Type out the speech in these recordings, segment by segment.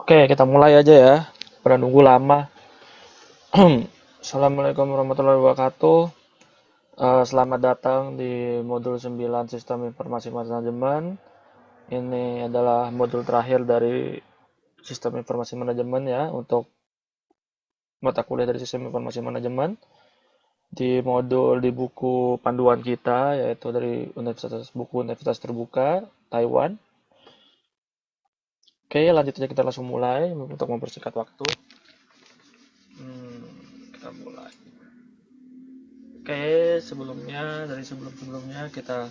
Oke, kita mulai aja ya. Pada nunggu lama. Assalamualaikum warahmatullahi wabarakatuh. Selamat datang di modul 9 Sistem Informasi Manajemen. Ini adalah modul terakhir dari Sistem Informasi Manajemen ya, untuk mata kuliah dari Sistem Informasi Manajemen. Di modul di buku panduan kita, yaitu dari Universitas Terbuka, Taiwan. Oke, lanjut aja, kita langsung mulai untuk mempersingkat waktu. Kita mulai. Oke, sebelum-sebelumnya kita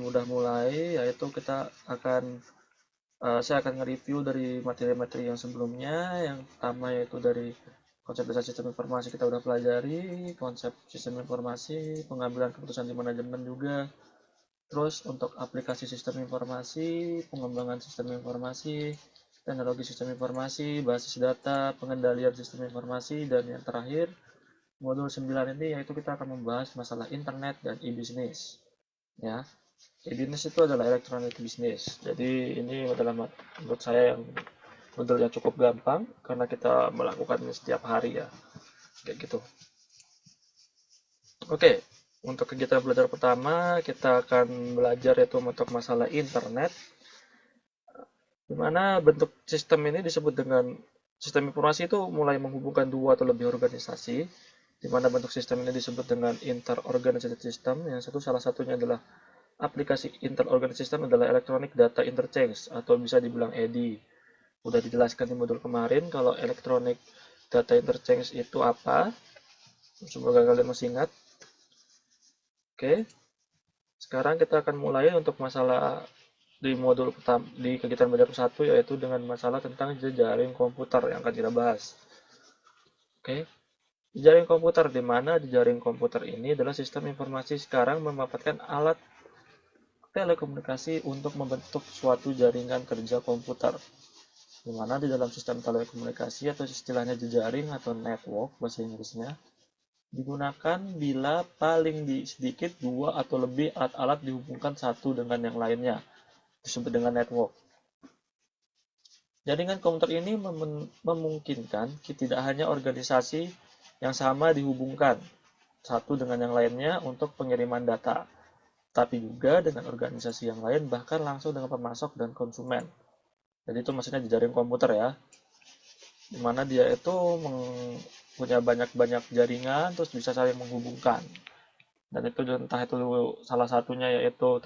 udah mulai, yaitu saya akan nge-review dari materi-materi yang sebelumnya. Yang pertama yaitu dari konsep dasar sistem informasi kita udah pelajari, konsep sistem informasi, pengambilan keputusan di manajemen juga. Terus untuk aplikasi sistem informasi, pengembangan sistem informasi, teknologi sistem informasi, basis data, pengendalian sistem informasi, dan yang terakhir modul 9 ini yaitu kita akan membahas masalah internet dan e-business. Ya, e-business itu adalah electronic business. Jadi ini adalah menurut saya yang modul yang cukup gampang karena kita melakukannya setiap hari ya, kayak gitu. Oke, untuk kegiatan belajar pertama kita akan belajar yaitu untuk masalah internet, di mana bentuk sistem ini disebut dengan sistem informasi itu mulai menghubungkan dua atau lebih organisasi, di mana bentuk sistem ini disebut dengan inter-organized system. Yang salah satunya adalah aplikasi inter-organized system adalah Electronic Data Interchange atau bisa dibilang EDI. Udah dijelaskan di modul kemarin kalau Electronic Data Interchange itu apa. Semoga kalian masih ingat. Oke, sekarang kita akan mulai untuk masalah di modul pertama di kegiatan belajar 1, yaitu dengan masalah tentang jejaring komputer yang akan kita bahas. Oke, jejaring komputer, di mana jejaring komputer ini adalah sistem informasi sekarang memanfaatkan alat telekomunikasi untuk membentuk suatu jaringan kerja komputer, di mana di dalam sistem telekomunikasi atau istilahnya jejaring atau network bahasa Inggrisnya digunakan bila paling sedikit dua atau lebih alat-alat dihubungkan satu dengan yang lainnya, disebut dengan network. Jaringan komputer ini memungkinkan tidak hanya organisasi yang sama dihubungkan satu dengan yang lainnya untuk pengiriman data, tapi juga dengan organisasi yang lain, bahkan langsung dengan pemasok dan konsumen. Jadi itu maksudnya jejaring komputer ya, dimana dia itu punya banyak-banyak jaringan terus bisa saling menghubungkan. Dan itu entah itu salah satunya yaitu uh,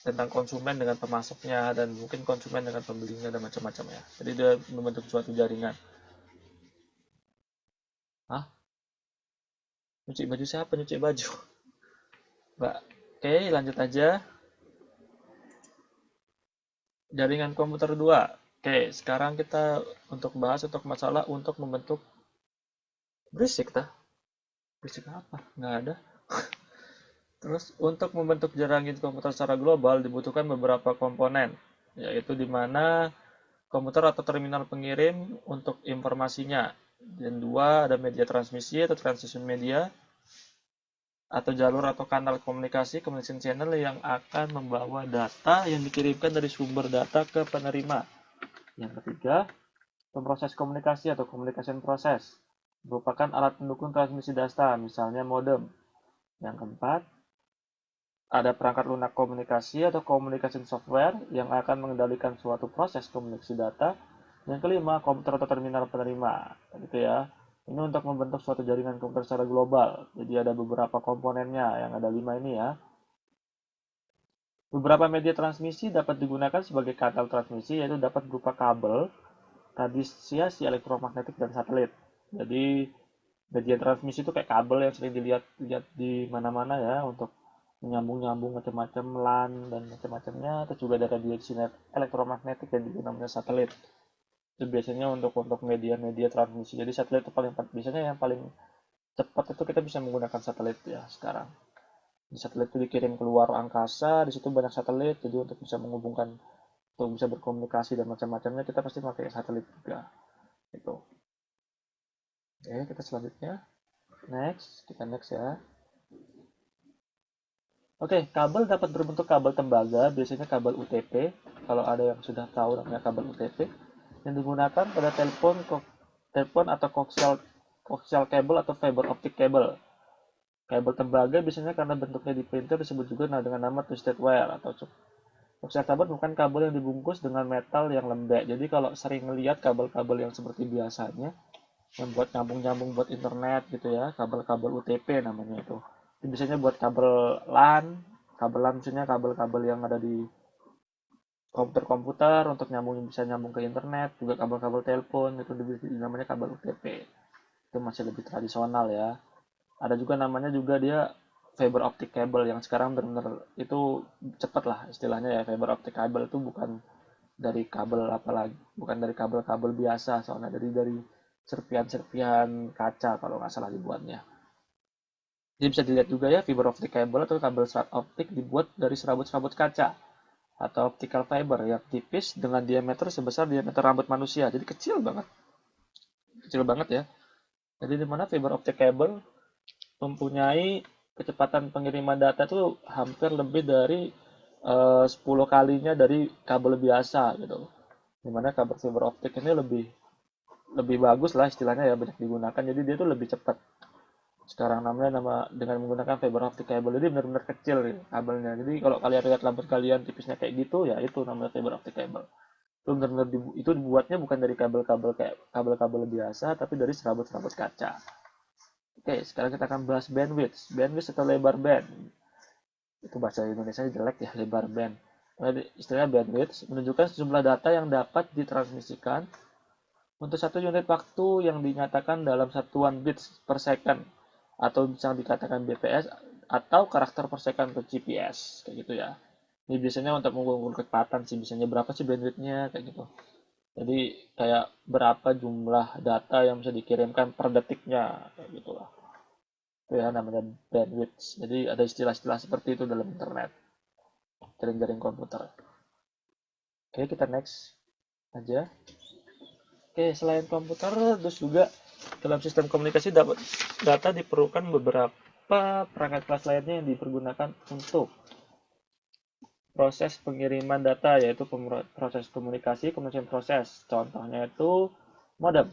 tentang konsumen dengan pemasoknya, dan mungkin konsumen dengan pembelinya, dan macam-macam ya. Jadi dia membentuk suatu jaringan. Hah? Nyuci baju siapa? Nyuci baju? Mbak. Oke, lanjut aja. Jaringan komputer 2. Oke, sekarang kita untuk bahas untuk masalah untuk membentuk berisik tah. Berisik apa? Nggak ada. Terus untuk membentuk jaringan komputer secara global dibutuhkan beberapa komponen, yaitu di mana komputer atau terminal pengirim untuk informasinya, dan dua ada media transmisi atau transmission media, atau jalur atau kanal komunikasi communication channel yang akan membawa data yang dikirimkan dari sumber data ke penerima. Yang ketiga, pemproses komunikasi atau communication process merupakan alat pendukung transmisi data, misalnya modem. Yang keempat, ada perangkat lunak komunikasi atau communication software yang akan mengendalikan suatu proses komunikasi data. Yang kelima, komputer atau terminal penerima. Gitu ya. Ini untuk membentuk suatu jaringan komputer secara global. Jadi ada beberapa komponennya, yang ada 5 ini ya. Beberapa media transmisi dapat digunakan sebagai kanal transmisi, yaitu dapat berupa kabel, radiasi elektromagnetik, dan satelit. Jadi media transmisi itu kayak kabel yang sering dilihat di mana-mana ya, untuk menyambung-nyambung macam-macam LAN dan macam-macamnya. Terus juga ada radiasi elektromagnetik dan juga namanya satelit. Itu biasanya untuk media-media transmisi. Jadi satelit itu biasanya yang paling cepat itu kita bisa menggunakan satelit ya sekarang. Di satelit itu dikirim keluar angkasa, di situ banyak satelit, jadi untuk bisa menghubungkan, untuk bisa berkomunikasi dan macam-macamnya kita pasti pakai satelit juga. Itu. Oke, kita selanjutnya. Kita next ya. Oke, kabel dapat berbentuk kabel tembaga, biasanya kabel UTP, kalau ada yang sudah tahu namanya kabel UTP, yang digunakan pada telepon atau coaxial cable atau fiber optic cable. Kabel tembaga biasanya karena bentuknya di printer disebut juga dengan nama twisted wire atau coaxial cable bukan kabel yang dibungkus dengan metal yang lembek. Jadi kalau sering melihat kabel-kabel yang seperti biasanya yang buat nyambung-nyambung buat internet gitu ya, kabel-kabel UTP namanya itu. Itu biasanya buat kabel LAN maksudnya kabel-kabel yang ada di komputer-komputer untuk bisa nyambung ke internet, juga kabel-kabel telepon itu namanya kabel UTP. Itu masih lebih tradisional ya. Ada juga namanya juga dia fiber optic cable yang sekarang benar-benar itu cepet lah istilahnya ya. Fiber optic cable itu bukan dari kabel apalagi, bukan dari kabel-kabel biasa soalnya dari serpihan-serpihan kaca kalau nggak salah dibuatnya. Jadi bisa dilihat juga ya, fiber optic cable atau kabel serat optik dibuat dari serabut-serabut kaca atau optical fiber yang tipis dengan diameter sebesar diameter rambut manusia. Jadi kecil banget ya. Jadi di mana fiber optic cable mempunyai kecepatan pengiriman data itu hampir lebih dari 10 kalinya dari kabel biasa gitu. Dimana kabel fiber optik ini lebih bagus lah istilahnya ya, banyak digunakan, jadi dia tuh lebih cepat. Sekarang nama dengan menggunakan fiber optic cable, jadi benar-benar kecil gitu, kabelnya. Jadi kalau kalian lihat rambut kalian tipisnya kayak gitu ya, itu namanya fiber optic cable. Itu benar-benar itu dibuatnya bukan dari kabel-kabel kayak kabel-kabel biasa, tapi dari serabut-serabut kaca. Oke, sekarang kita akan bahas bandwidth. Bandwidth atau lebar band. Itu bahasa Indonesia jelek ya, lebar band. Istilahnya bandwidth menunjukkan sejumlah data yang dapat ditransmisikan untuk satu unit waktu yang dinyatakan dalam satuan bits per second atau bisa dikatakan bps atau karakter per second atau GPS kayak gitu ya. Ini biasanya untuk mengukur kecepatan sih, biasanya berapa sih bandwidthnya kayak gitu. Jadi kayak berapa jumlah data yang bisa dikirimkan per detiknya kayak gitulah. Itu ya namanya bandwidth. Jadi ada istilah-istilah seperti itu dalam internet, jaring-jaring komputer. Oke, kita next aja. Oke, selain komputer, terus juga dalam sistem komunikasi dapat data diperlukan beberapa perangkat kelas lainnya yang dipergunakan untuk proses pengiriman data, yaitu proses komunikasi proses. Contohnya itu modem.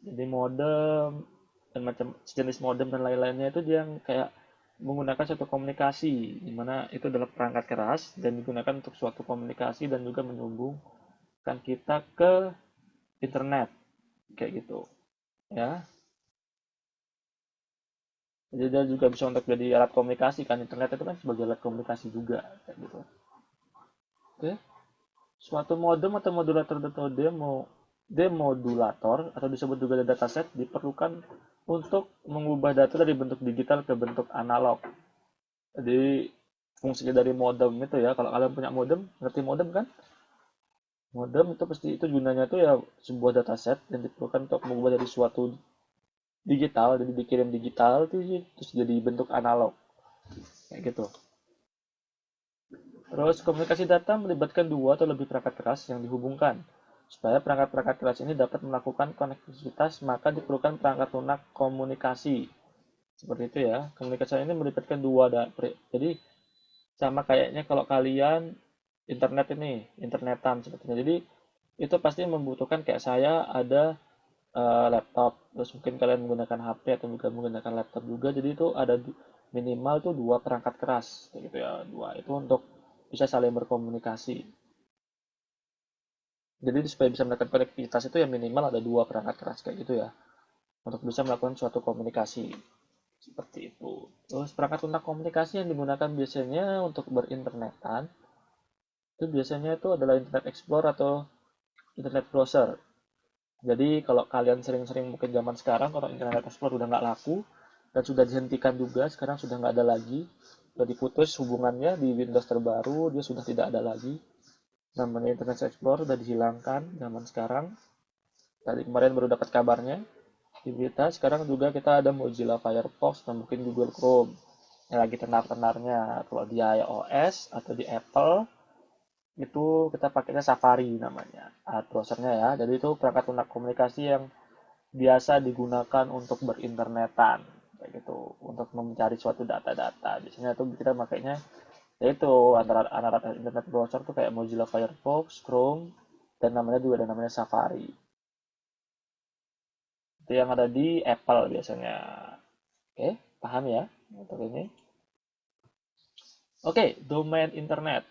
Jadi modem dan macam sejenis modem dan lain-lainnya itu dia yang kayak menggunakan suatu komunikasi, di mana itu adalah perangkat keras dan digunakan untuk suatu komunikasi dan juga menyambungkan kita ke internet kayak gitu ya. Jadi dia juga bisa untuk jadi alat komunikasi kan, internet itu kan sebagai alat komunikasi juga kayak gitu. Oke, suatu modem atau modulator atau demodulator atau disebut juga dataset diperlukan untuk mengubah data dari bentuk digital ke bentuk analog. Jadi fungsinya dari modem itu ya, kalau kalian punya modem, ngerti modem kan? Modem itu pasti itu gunanya tuh ya sebuah dataset yang diperlukan untuk mengubah dari suatu digital, jadi dikirim digital terus jadi bentuk analog kayak gitu. Terus komunikasi data melibatkan dua atau lebih perangkat keras yang dihubungkan. Supaya perangkat-perangkat keras ini dapat melakukan konektivitas, maka diperlukan perangkat lunak komunikasi. Seperti itu ya. Komunikasi ini melibatkan dua jadi sama kayaknya kalau kalian internet ini, internetan sepertinya. Jadi itu pasti membutuhkan kayak saya ada laptop, terus mungkin kalian menggunakan HP atau juga menggunakan laptop juga, jadi itu ada minimal tuh dua perangkat keras kayak gitu ya, dua itu untuk bisa saling berkomunikasi. Jadi supaya bisa melakukan konektivitas itu ya minimal ada dua perangkat keras kayak gitu ya, untuk bisa melakukan suatu komunikasi seperti itu. Terus perangkat lunak komunikasi yang digunakan biasanya untuk berinternetan itu biasanya itu adalah Internet Explorer atau Internet Browser. Jadi kalau kalian sering-sering mungkin zaman sekarang, kalau Internet Explorer udah nggak laku dan sudah dihentikan juga, sekarang sudah nggak ada lagi, sudah diputus hubungannya di Windows terbaru, dia sudah tidak ada lagi. Namanya Internet Explorer sudah dihilangkan zaman sekarang. Tadi kemarin baru dapat kabarnya di berita. Sekarang juga kita ada Mozilla Firefox dan mungkin Google Chrome yang lagi tenar-tenarnya. Kalau di iOS atau di Apple itu kita pakainya Safari namanya alat browsernya ya. Jadi itu perangkat lunak komunikasi yang biasa digunakan untuk berinternetan kayak gitu, untuk mencari suatu data-data. Biasanya itu kita pakainya Yaitu antara internet browser tuh kayak Mozilla Firefox, Chrome, dan namanya juga ada namanya Safari. Itu yang ada di Apple biasanya. Oke, paham ya untuk ini? Oke, domain internet.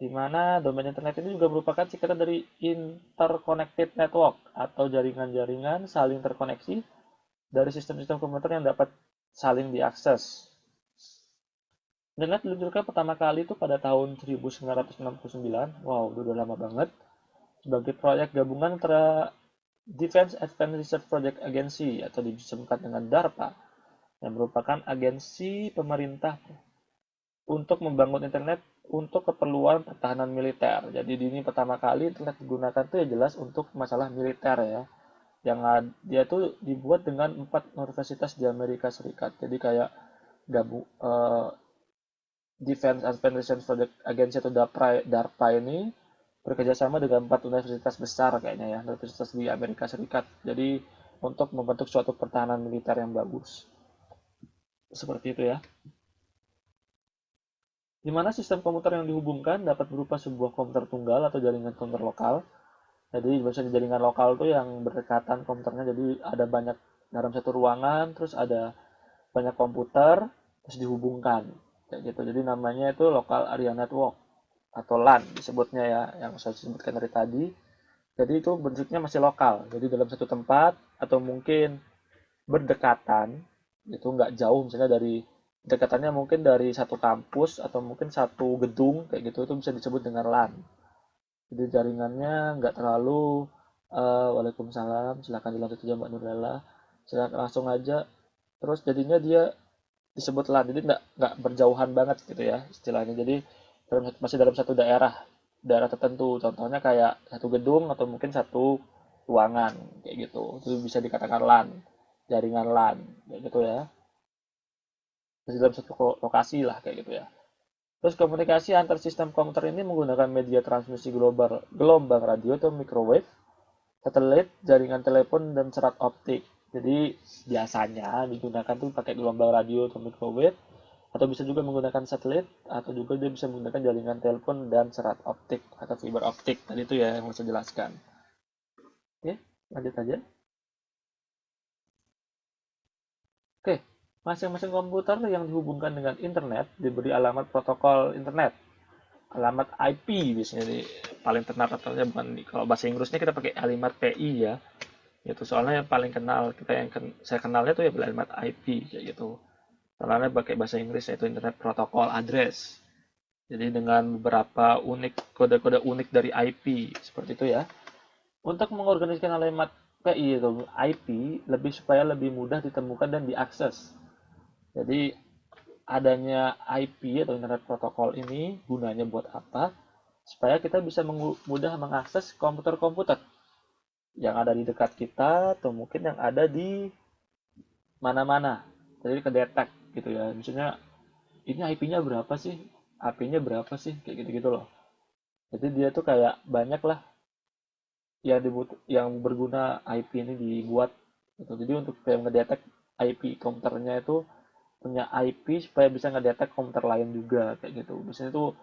Di mana domain internet ini juga merupakan singkatan dari interconnected network atau jaringan-jaringan saling terkoneksi dari sistem-sistem komputer yang dapat saling diakses. Internet diluncurkan pertama kali itu pada tahun 1969. Wow, udah lama banget. Sebagai proyek gabungan antara Defense Advanced Research Project Agency atau disebut dengan DARPA yang merupakan agensi pemerintah untuk membangun internet untuk keperluan pertahanan militer. Jadi ini pertama kali internet digunakan tuh ya jelas untuk masalah militer ya. Yang dia tuh dibuat dengan 4 universitas di Amerika Serikat. Jadi kayak gabung Defense Advanced Research Project Agency atau DARPA ini bekerja sama dengan 4 universitas besar kayaknya ya, universitas di Amerika Serikat. Jadi untuk membentuk suatu pertahanan militer yang bagus. Seperti itu ya. Di mana sistem komputer yang dihubungkan dapat berupa sebuah komputer tunggal atau jaringan komputer lokal. Jadi biasanya jaringan lokal tuh yang berdekatan komputernya, jadi ada banyak dalam satu ruangan, terus ada banyak komputer, terus dihubungkan. Kayak gitu. Jadi namanya itu Local Area Network atau LAN disebutnya ya, yang saya sebutkan dari tadi. Jadi itu bentuknya masih lokal. Jadi dalam satu tempat atau mungkin berdekatan, itu nggak jauh misalnya dari dekatannya mungkin dari satu kampus atau mungkin satu gedung kayak gitu itu bisa disebut dengan LAN. Jadi jaringannya nggak terlalu Waalaikumsalam, silakan dilanjut aja Mbak Nurlela. Silakan langsung aja. Terus jadinya dia disebut LAN, jadi nggak berjauhan banget gitu ya istilahnya. Jadi masih dalam satu daerah tertentu. Contohnya kayak satu gedung atau mungkin satu ruangan kayak gitu. Itu bisa dikatakan LAN, jaringan LAN kayak gitu ya. Masih dalam satu lokasi lah kayak gitu ya. Terus komunikasi antar sistem komputer ini menggunakan media transmisi global, gelombang radio atau microwave, satelit, jaringan telepon, dan serat optik. Jadi biasanya digunakan tuh pakai gelombang radio atau microwave, atau bisa juga menggunakan satelit, atau juga dia bisa menggunakan jaringan telepon dan serat optik atau fiber optik. Tadi itu ya yang saya jelaskan. Oke, lanjut aja. Oke, masing-masing komputer yang dihubungkan dengan internet diberi alamat protokol internet. Alamat IP biasanya paling tenar rata-rata, bukan kalau bahasa Inggrisnya kita pakai alamat PI ya. Itu soalnya yang paling kenal kita saya kenalnya tuh ya alamat IP kayak gitu. Soalnya pakai bahasa Inggris yaitu Internet Protocol Address. Jadi dengan beberapa kode-kode unik dari IP seperti itu ya. Untuk mengorganisasikan alamat PI atau IP supaya lebih mudah ditemukan dan diakses. Jadi adanya IP atau Internet Protocol ini gunanya buat apa? Supaya kita bisa mudah mengakses komputer-komputer yang ada di dekat kita atau mungkin yang ada di mana-mana. Jadi kedetek gitu ya. Misalnya ini IP-nya berapa sih? IP-nya berapa sih? Kayak gitu-gitu loh. Jadi dia tuh kayak banyak lah yang berguna IP ini dibuat gitu. Jadi untuk kayak ngedetek IP komputernya itu punya IP supaya bisa ngedetek komputer lain juga kayak gitu. Biasanya tuh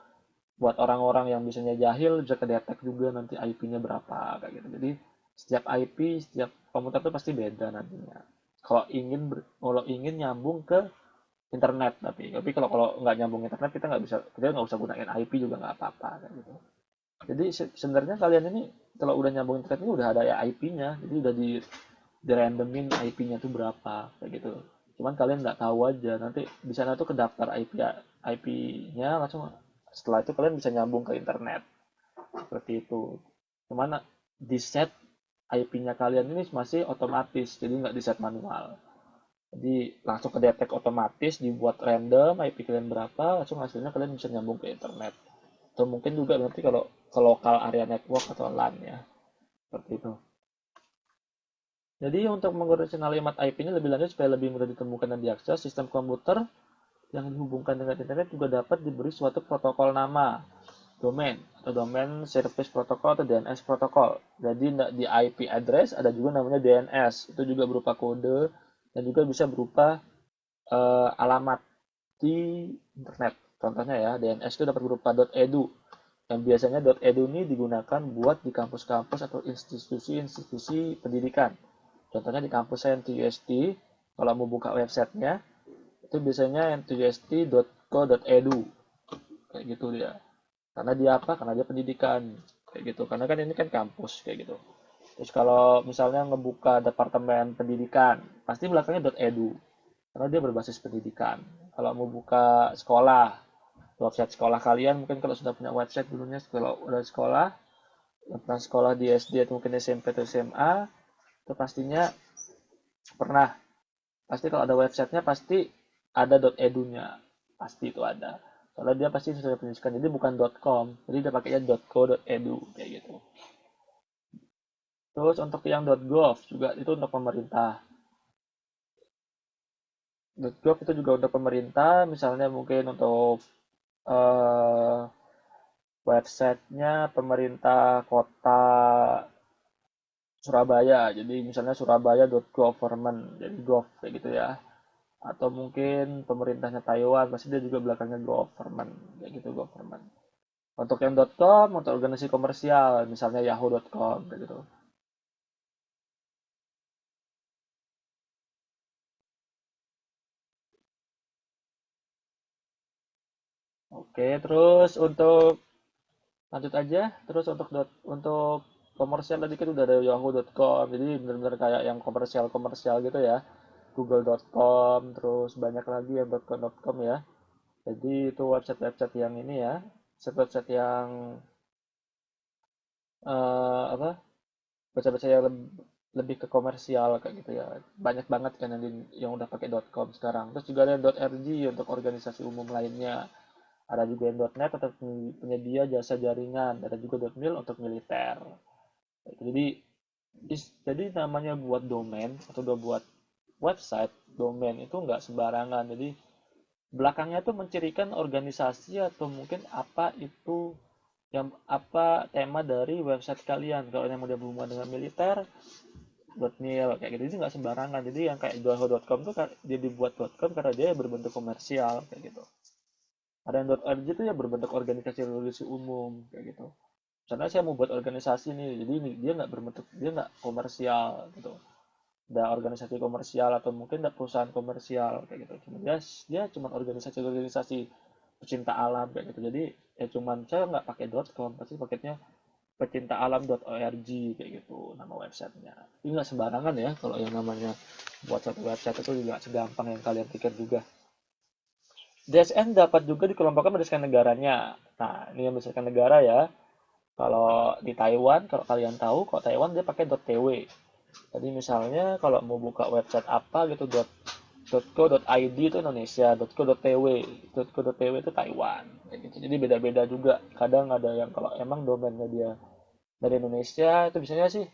buat orang-orang yang biasanya jahil bisa kedetek juga nanti IP-nya berapa kayak gitu. Jadi setiap IP, setiap komputer tuh pasti beda nantinya. Kalau ingin nyambung ke internet, tapi kalau kalau nggak nyambung internet kita nggak usah gunain IP juga nggak apa-apa kayak gitu. Jadi sebenarnya kalian ini kalau udah nyambung internet ini udah ada ya IP-nya, jadi udah di randomin IP-nya tuh berapa kayak gitu. Cuman kalian nggak tahu aja, nanti di sana tuh kedaftar IP-nya langsung, setelah itu kalian bisa nyambung ke internet seperti itu. Cuman di set IP-nya kalian ini masih otomatis, jadi nggak di set manual. Jadi langsung ke detect otomatis, dibuat random IP kalian berapa, langsung hasilnya kalian bisa nyambung ke internet. Atau mungkin juga nanti kalau ke lokal area network atau LAN ya, seperti itu. Jadi untuk menggunakan alamat IP-nya lebih lanjut supaya lebih mudah ditemukan dan diakses, sistem komputer yang dihubungkan dengan internet juga dapat diberi suatu protokol nama domain atau domain service protocol atau DNS protokol. Jadi di IP address ada juga namanya DNS, itu juga berupa kode dan juga bisa berupa alamat di internet Contohnya ya, DNS itu dapat berupa .edu. Yang biasanya .edu ini digunakan buat di kampus-kampus atau institusi-institusi pendidikan. Contohnya di kampus saya NTUST, kalau mau buka websitenya, itu biasanya ntust.co.edu. Kayak gitu dia. Karena dia apa? Karena dia pendidikan. Kayak gitu. Karena kan ini kan kampus. Kayak gitu. Terus kalau misalnya ngebuka departemen pendidikan, pasti belakangnya .edu. Karena dia berbasis pendidikan. Kalau mau buka sekolah, website sekolah kalian, mungkin kalau sudah punya website dulunya, kalau udah sekolah, yang pernah sekolah di SD atau mungkin SMP atau SMA, itu pastinya pernah. Pasti kalau ada websitenya, pasti ada .edu-nya. Pasti itu ada. Soalnya dia pasti sudah pendidikan, jadi bukan .com, jadi dia pakainya .co.edu, kayak gitu. Terus untuk yang .gov juga itu untuk pemerintah. .gov itu juga untuk pemerintah, misalnya mungkin untuk eh, websitenya pemerintah kota Surabaya. Jadi misalnya surabaya.government, jadi gov kayak gitu ya. Atau mungkin pemerintahnya Taiwan, pasti dia juga belakangnya government, kayak gitu government. Untuk yang .com, untuk organisasi komersial, misalnya yahoo.com kayak gitu. Oke, terus untuk lanjut aja, terus untuk komersial tadi kan udah ada yahoo.com, jadi benar-benar kayak yang komersial-komersial gitu ya. Google.com, terus banyak lagi yang .com ya. Jadi itu website-website yang ini ya, website-website yang apa? Website-website yang lebih ke komersial kayak gitu ya. Banyak banget kan yang udah pakai .com sekarang. Terus juga ada yang .rg untuk organisasi umum lainnya. Ada juga yang .net atau penyedia jasa jaringan. Ada juga .mil untuk militer. Jadi jadi namanya buat domain atau udah buat website domain itu nggak sembarangan. Jadi belakangnya tuh mencirikan organisasi atau mungkin apa itu yang apa tema dari website kalian. Kalau yang udah berhubungan dengan militer, .mil kayak gitu, jadi nggak sembarangan. Jadi yang kayak yahoo.com tuh dia dibuat .com karena dia berbentuk komersial kayak gitu. Ada yang .org itu ya berbentuk organisasi umum kayak gitu. Misalnya saya mau buat organisasi nih, jadi dia nggak berbentuk, dia nggak komersial gitu. Ada organisasi komersial atau mungkin ada perusahaan komersial kayak gitu. Cuma dia cuma organisasi-organisasi pecinta alam kayak gitu. Jadi ya cuman saya nggak pakai .com, pasti paketnya pecintaalam.org kayak gitu nama websitenya. Ini nggak sembarangan ya kalau yang namanya buat satu website itu juga segampang yang kalian pikir juga. DSN dapat juga dikelompokkan berdasarkan negaranya. Nah, ini yang berdasarkan negara ya. Kalau di Taiwan, kalau kalian tahu, kalau Taiwan dia pakai .tw. Jadi misalnya kalau mau buka website apa gitu .co.id itu Indonesia, .co.tw itu Taiwan. Kayak gitu. Jadi beda-beda juga. Kadang ada yang kalau emang domainnya dia dari Indonesia itu biasanya sih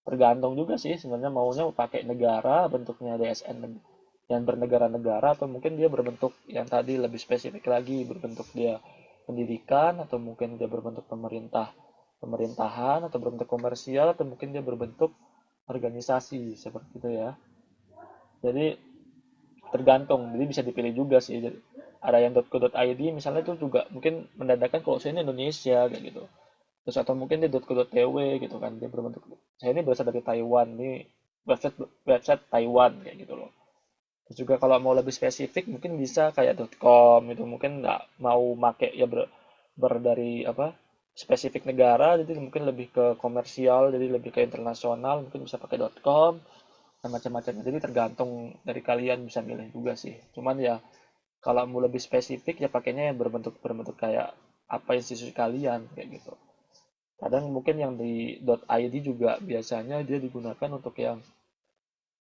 tergantung juga sih sebenarnya maunya mau pakai negara bentuknya DSN yang bernegara-negara atau mungkin dia berbentuk yang tadi lebih spesifik lagi berbentuk dia pendidikan atau mungkin dia berbentuk pemerintahan atau berbentuk komersial atau mungkin dia berbentuk organisasi seperti itu ya. Jadi tergantung, jadi bisa dipilih juga sih. Jadi, ada yang .co.id misalnya itu juga mungkin menandakan kalau saya ini Indonesia kayak gitu. Terus atau mungkin dia .co.tw gitu kan, dia berbentuk saya ini berasal dari Taiwan, ini website website Taiwan kayak gitu loh. Terus juga kalau mau lebih spesifik mungkin bisa kayak .com itu mungkin nggak mau make ya dari apa spesifik negara, jadi mungkin lebih ke komersial, jadi lebih ke internasional, mungkin bisa pakai .com dan macam-macamnya. Jadi tergantung dari kalian bisa milih juga sih. Cuman ya kalau mau lebih spesifik ya pakainya yang berbentuk berbentuk kayak apa institusi kalian kayak gitu. Kadang mungkin yang di .id juga biasanya dia digunakan untuk yang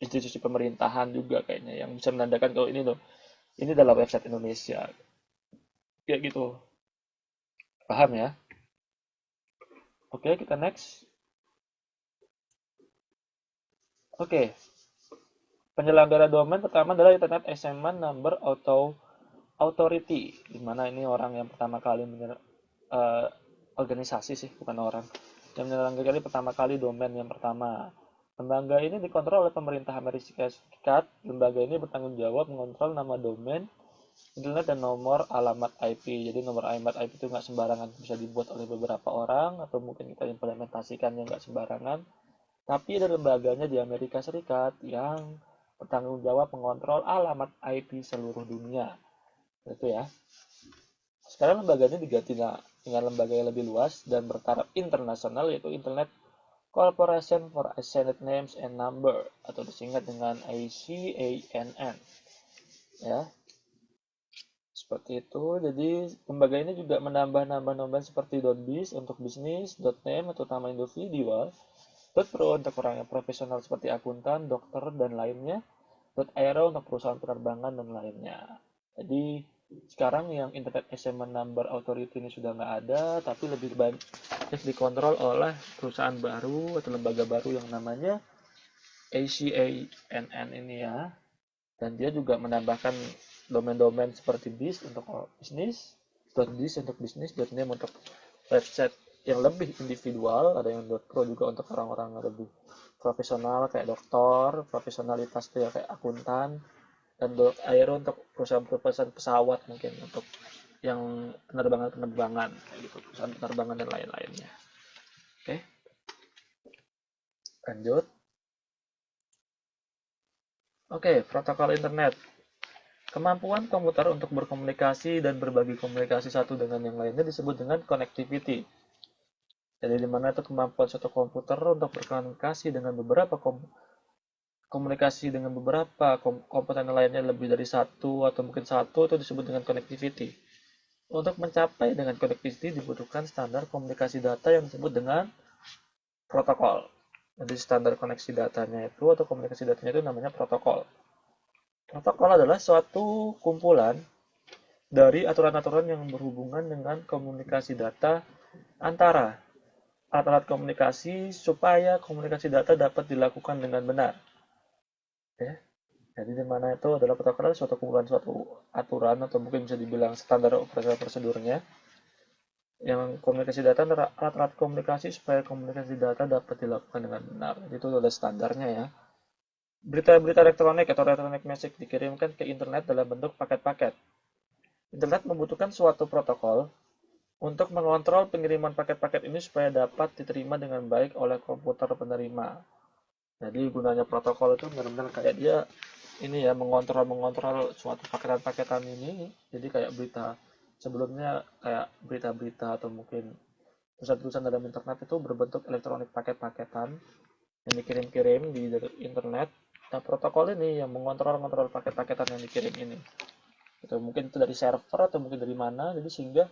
institusi pemerintahan juga kayaknya yang bisa menandakan kalau ini loh, ini adalah website Indonesia. Kayak gitu. Paham ya? Oke, kita next. Oke, penyelenggara domain pertama adalah Internet Assignment Number Authority, di mana ini orang yang pertama kali uh, organisasi sih, bukan orang yang menyelenggarakan pertama kali domain yang pertama. Lembaga ini dikontrol oleh pemerintah Amerika Serikat. Lembaga ini bertanggung jawab mengontrol nama domain Internet dan nomor alamat IP. Jadi nomor alamat IP itu nggak sembarangan bisa dibuat oleh beberapa orang atau mungkin kita implementasikan yang nggak sembarangan. Tapi ada lembaganya di Amerika Serikat yang bertanggung jawab mengontrol alamat IP seluruh dunia. Itu ya. Sekarang lembaganya diganti dengan lembaga yang lebih luas dan bertaraf internasional, yaitu Internet Corporation for Assigned Names and Number atau disingkat dengan ICANN. Ya, seperti itu. Jadi lembaga ini juga menambah-nambah nomor seperti .biz untuk bisnis, .name atau nama individual, .pro untuk orang yang profesional seperti akuntan, dokter, dan lainnya, .aero untuk perusahaan penerbangan dan lainnya. Jadi sekarang yang Internet Assignment Number Authority ini sudah nggak ada, tapi lebih banyak dikontrol oleh perusahaan baru atau lembaga baru yang namanya ACANN ini ya. Dan dia juga menambahkan domain-domain seperti bis untuk bisnis, .biz untuk bisnis, .name untuk website yang lebih individual, ada yang .pro juga untuk orang-orang yang lebih profesional kayak dokter, profesionalitas tuh ya kayak akuntan, dan .aero untuk perusahaan-perusahaan pesawat mungkin untuk yang penerbangan-penerbangan kayak gitu, perusahaan penerbangan dan lain-lainnya. Oke, lanjut. Oke, protokol internet. Kemampuan komputer untuk berkomunikasi dan berbagi komunikasi satu dengan yang lainnya disebut dengan connectivity. Jadi di mana itu kemampuan suatu komputer untuk berkomunikasi dengan beberapa komponen lainnya lebih dari satu atau mungkin satu itu disebut dengan connectivity. Untuk mencapai dengan connectivity dibutuhkan standar komunikasi data yang disebut dengan protokol. Jadi standar koneksi datanya itu atau komunikasi datanya itu namanya protokol. Protokol adalah suatu kumpulan dari aturan-aturan yang berhubungan dengan komunikasi data antara alat-alat komunikasi supaya komunikasi data dapat dilakukan dengan benar. Ya. Jadi di mana itu adalah protokol adalah suatu kumpulan suatu aturan atau mungkin bisa dibilang standar operasional prosedurnya yang komunikasi data antara alat-alat komunikasi supaya komunikasi data dapat dilakukan dengan benar. Itu adalah standarnya ya. Berita-berita elektronik atau electronic message dikirimkan ke internet dalam bentuk paket-paket. Internet membutuhkan suatu protokol untuk mengontrol pengiriman paket-paket ini supaya dapat diterima dengan baik oleh komputer penerima. Jadi gunanya protokol itu benar-benar kayak dia ini ya mengontrol suatu paketan-paketan ini. Jadi kayak berita sebelumnya kayak berita-berita atau mungkin tulisan-tulisan dalam internet itu berbentuk elektronik paket-paketan yang dikirim-kirim di internet. Nah, protokol ini yang mengontrol paket-paketan yang dikirim ini. Itu mungkin itu dari server atau mungkin dari mana, jadi sehingga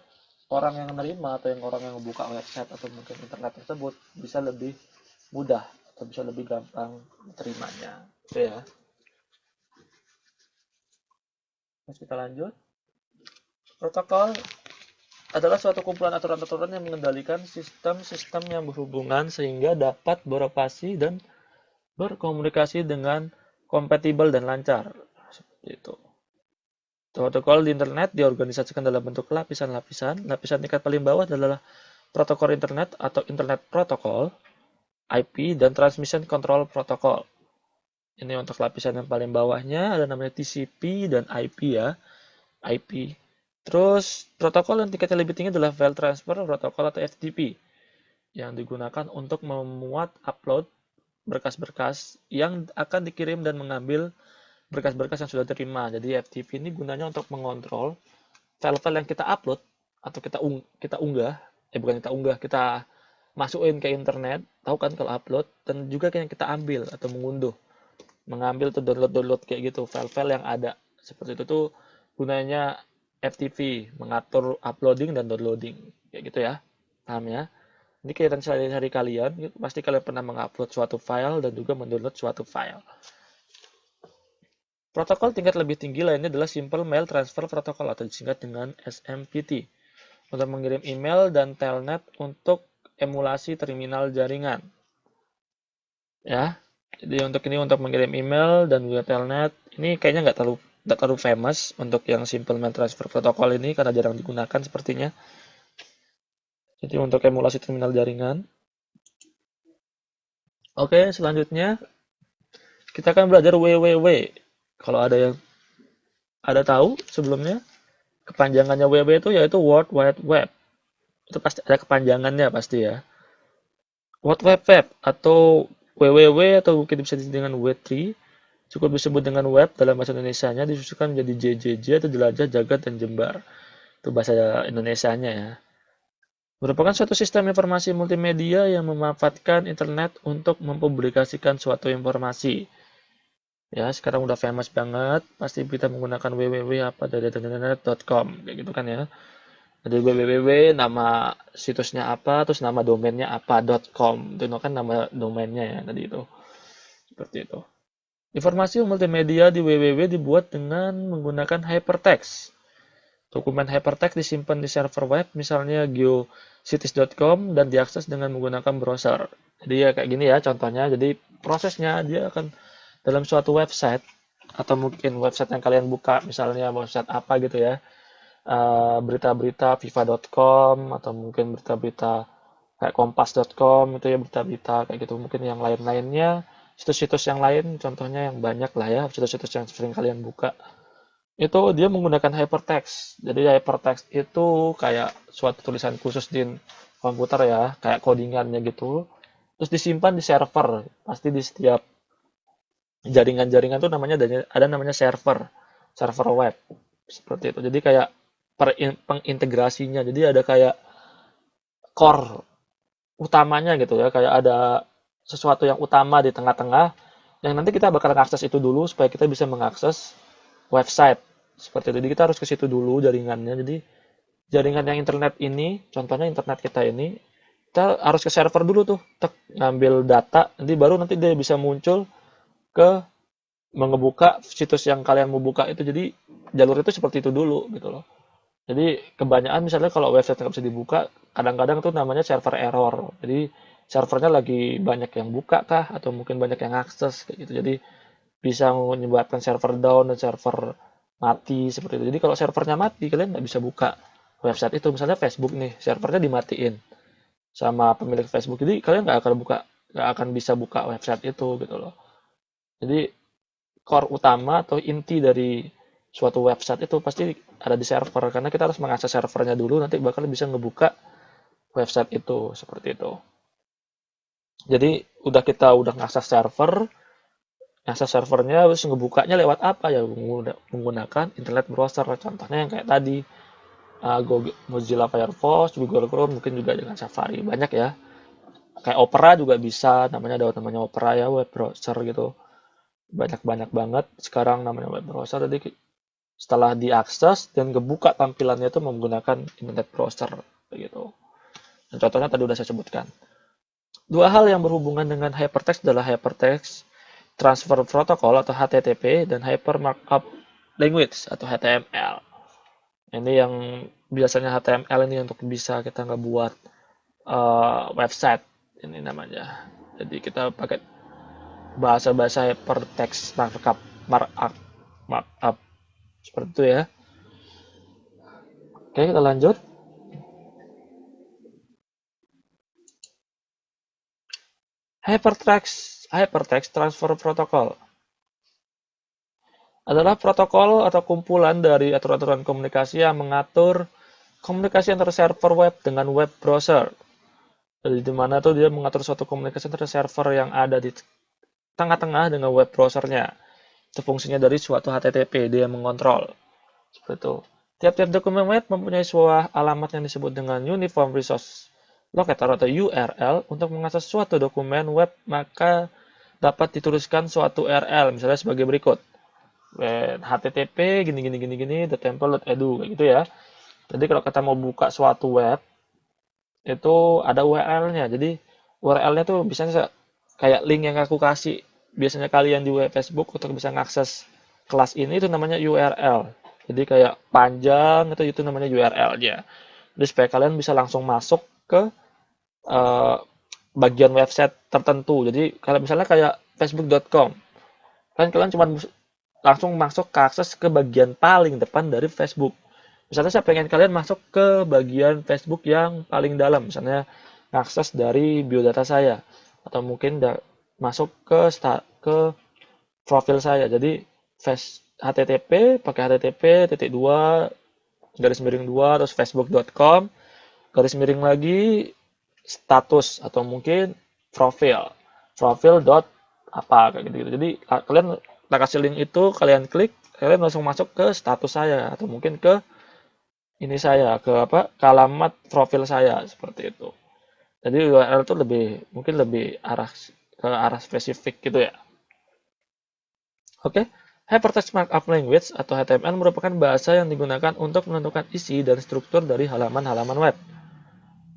orang yang menerima atau orang yang membuka website atau mungkin internet tersebut bisa lebih mudah atau bisa lebih gampang menerimanya. Oke ya. Terus kita lanjut. Protokol adalah suatu kumpulan aturan-aturan yang mengendalikan sistem-sistem yang berhubungan sehingga dapat beroperasi dan berkomunikasi dengan kompatibel dan lancar. Seperti itu. Protokol di internet diorganisasikan dalam bentuk lapisan-lapisan. Lapisan tingkat paling bawah adalah protokol internet atau internet protokol, IP, dan transmission control protocol. Ini untuk lapisan yang paling bawahnya ada namanya TCP dan IP ya, IP. Terus protokol yang tingkatnya lebih tinggi adalah file transfer protocol atau FTP yang digunakan untuk memuat upload berkas-berkas yang akan dikirim dan mengambil berkas-berkas yang sudah diterima. Jadi FTP ini gunanya untuk mengontrol file-file yang kita upload atau kita unggah, bukan kita unggah, kita masukin ke internet, tahu kan kalau upload, dan juga yang kita ambil atau mengambil atau download kayak gitu file-file yang ada. Seperti itu tuh gunanya FTP, mengatur uploading dan downloading kayak gitu ya. Paham ya? Ini kegiatan sehari-hari kalian, pasti kalian pernah mengupload suatu file dan juga mendownload suatu file. Protokol tingkat lebih tinggi lainnya adalah Simple Mail Transfer Protocol atau disingkat dengan SMPT untuk mengirim email dan telnet untuk emulasi terminal jaringan. Ya, jadi untuk mengirim email dan juga telnet ini kayaknya nggak terlalu famous untuk yang Simple Mail Transfer Protocol ini karena jarang digunakan sepertinya. Jadi untuk emulasi terminal jaringan. Oke, selanjutnya kita akan belajar WWW. Kalau ada yang Ada tahu sebelumnya? Kepanjangannya WW itu yaitu World Wide Web. Itu pasti ada kepanjangannya pasti ya. World Wide Web atau WWW atau mungkin bisa disebut dengan W3 cukup disebut dengan web dalam bahasa Indonesianya disusunkan menjadi JJJ atau jelajah, jagat, dan jembar. Itu bahasa Indonesianya ya. Merupakan suatu sistem informasi multimedia yang memanfaatkan internet untuk mempublikasikan suatu informasi. Ya, sekarang udah famous banget, pasti kita menggunakan www apa dari internet.com kayak gitu kan ya. Jadi www nama situsnya apa, terus nama domainnya apa .com. Itu kan nama domainnya ya tadi itu. Seperti itu. Informasi multimedia di www dibuat dengan menggunakan hypertext. Dokumen hypertext disimpan di server web, misalnya geocities.com, dan diakses dengan menggunakan browser. Jadi ya kayak gini ya contohnya. Jadi prosesnya dia akan dalam suatu website, atau mungkin website yang kalian buka, misalnya website apa gitu ya, berita-berita viva.com, atau mungkin berita-berita kayak kompas.com, itu ya berita-berita kayak gitu. Mungkin yang lain-lainnya, situs-situs yang lain, contohnya yang banyak lah ya, situs-situs yang sering kalian buka itu dia menggunakan hypertext. Jadi hypertext itu kayak suatu tulisan khusus di komputer ya, kayak codingannya gitu. Terus disimpan di server. Pasti di setiap jaringan-jaringan tuh namanya ada namanya server web. Seperti itu. Jadi kayak pengintegrasinya. Jadi ada kayak core utamanya gitu ya, kayak ada sesuatu yang utama di tengah-tengah yang nanti kita bakal akses itu dulu supaya kita bisa mengakses website seperti itu. Jadi kita harus ke situ dulu jaringannya. Jadi jaringan yang internet ini, contohnya internet kita ini, kita harus ke server dulu tuh, ngambil data, nanti dia bisa muncul ke mengebuka situs yang kalian mau buka itu. Jadi jalur itu seperti itu dulu gitu loh. Jadi kebanyakan misalnya kalau website nggak bisa dibuka, kadang-kadang tuh namanya server error. Jadi servernya lagi banyak yang buka kah, atau mungkin banyak yang akses kayak gitu. Jadi bisa menyebabkan server down dan server mati seperti itu. Jadi kalau servernya mati, kalian nggak bisa buka website itu. Misalnya Facebook nih, servernya dimatiin sama pemilik Facebook. Jadi kalian nggak akan bisa buka website itu gitu loh. Jadi core utama atau inti dari suatu website itu pasti ada di server, karena kita harus mengakses servernya dulu, nanti bakal bisa ngebuka website itu seperti itu. Jadi kita udah ngakses servernya, terus ngebukanya lewat apa ya, menggunakan internet browser. Contohnya yang kayak tadi, Mozilla Firefox, Google Chrome, mungkin juga dengan Safari, banyak ya. Kayak Opera juga bisa, ada namanya Opera ya, web browser gitu. Banyak banget sekarang namanya web browser. Jadi setelah diakses dan kebuka tampilannya itu menggunakan internet browser gitu. Dan contohnya tadi udah saya sebutkan. Dua hal yang berhubungan dengan hypertext adalah hypertext transfer protocol atau HTTP dan hyper markup language atau HTML. Ini yang biasanya HTML ini untuk bisa kita ngebuat website ini namanya. Jadi kita pakai bahasa-bahasa hypertext markup seperti itu ya. Oke, kita lanjut. Hypertext Transfer Protocol adalah protokol atau kumpulan dari aturan-aturan komunikasi yang mengatur komunikasi antara server web dengan web browser. Jadi di mana tuh dia mengatur suatu komunikasi antara server yang ada di tengah-tengah dengan web browsernya. Itu fungsinya dari suatu HTTP, dia mengontrol. Seperti itu. Tiap-tiap dokumen web mempunyai sebuah alamat yang disebut dengan Uniform Resource Locator atau URL. Untuk mengakses suatu dokumen web, maka dapat dituliskan suatu URL, misalnya sebagai berikut. HTTP gini, .temple.edu, kayak gitu ya. Jadi kalau kita mau buka suatu web, itu ada URL-nya. Jadi URL-nya tuh biasanya kayak link yang aku kasih. Biasanya kalian di web Facebook untuk bisa mengakses kelas ini itu namanya URL. Jadi kayak panjang itu namanya URL-nya. Jadi supaya kalian bisa langsung masuk ke bagian website tertentu. Jadi kalau misalnya kayak facebook.com, kan kalian cuma langsung masuk ke akses ke bagian paling depan dari Facebook. Misalnya saya pengen kalian masuk ke bagian Facebook yang paling dalam, misalnya akses dari biodata saya, atau mungkin masuk ke profil saya. Jadi HTTP, pakai HTTP titik dua garis miring 2 terus facebook.com garis miring lagi status atau mungkin profil dot apa kayak gitu, jadi kalian kasih link itu, kalian klik, kalian langsung masuk ke status saya atau mungkin ke ini saya ke apa ke alamat profil saya seperti itu. Jadi URL itu mungkin lebih ke arah spesifik gitu ya. Oke, Hypertext Markup Language atau HTML merupakan bahasa yang digunakan untuk menentukan isi dan struktur dari halaman-halaman web.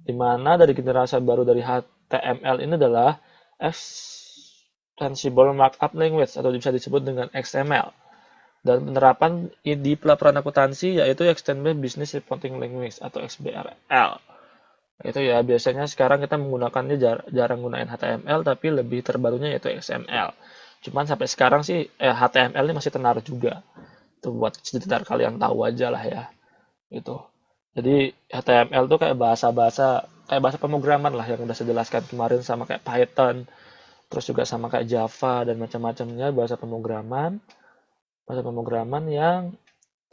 Di mana dari generasi baru dari HTML ini adalah Extensible Markup Language atau bisa disebut dengan XML. Dan penerapan di pelaporan akuntansi yaitu Extended Business Reporting Language atau XBRL. Itu ya, biasanya sekarang kita menggunakannya jarang gunain HTML, tapi lebih terbarunya yaitu XML. Cuman sampai sekarang sih HTML ini masih tenar juga. Itu buat sekedar kalian tahu aja lah ya. Gitu. Jadi HTML tuh kayak bahasa pemrograman lah yang udah saya jelaskan kemarin, sama kayak Python, terus juga sama kayak Java dan macam-macamnya bahasa pemrograman yang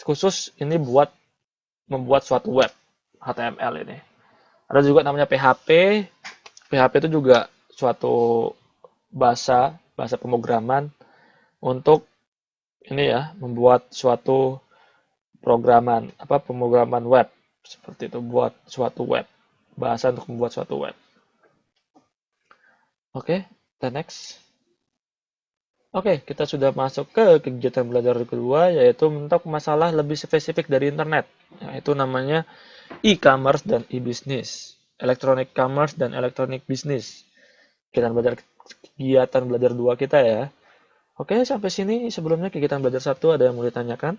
khusus ini buat membuat suatu web HTML ini. Ada juga namanya PHP. PHP itu juga suatu bahasa pemrograman untuk ini ya, membuat suatu pemrograman web seperti itu, buat suatu web, bahasa untuk membuat suatu web. Oke, the next. Oke, kita sudah masuk ke kegiatan belajar kedua, yaitu untuk masalah lebih spesifik dari internet, yaitu namanya e-commerce dan e-business, electronic commerce dan electronic business. Kegiatan belajar dua kita ya. Oke, sampai sini sebelumnya kegiatan belajar satu ada yang mau ditanyakan?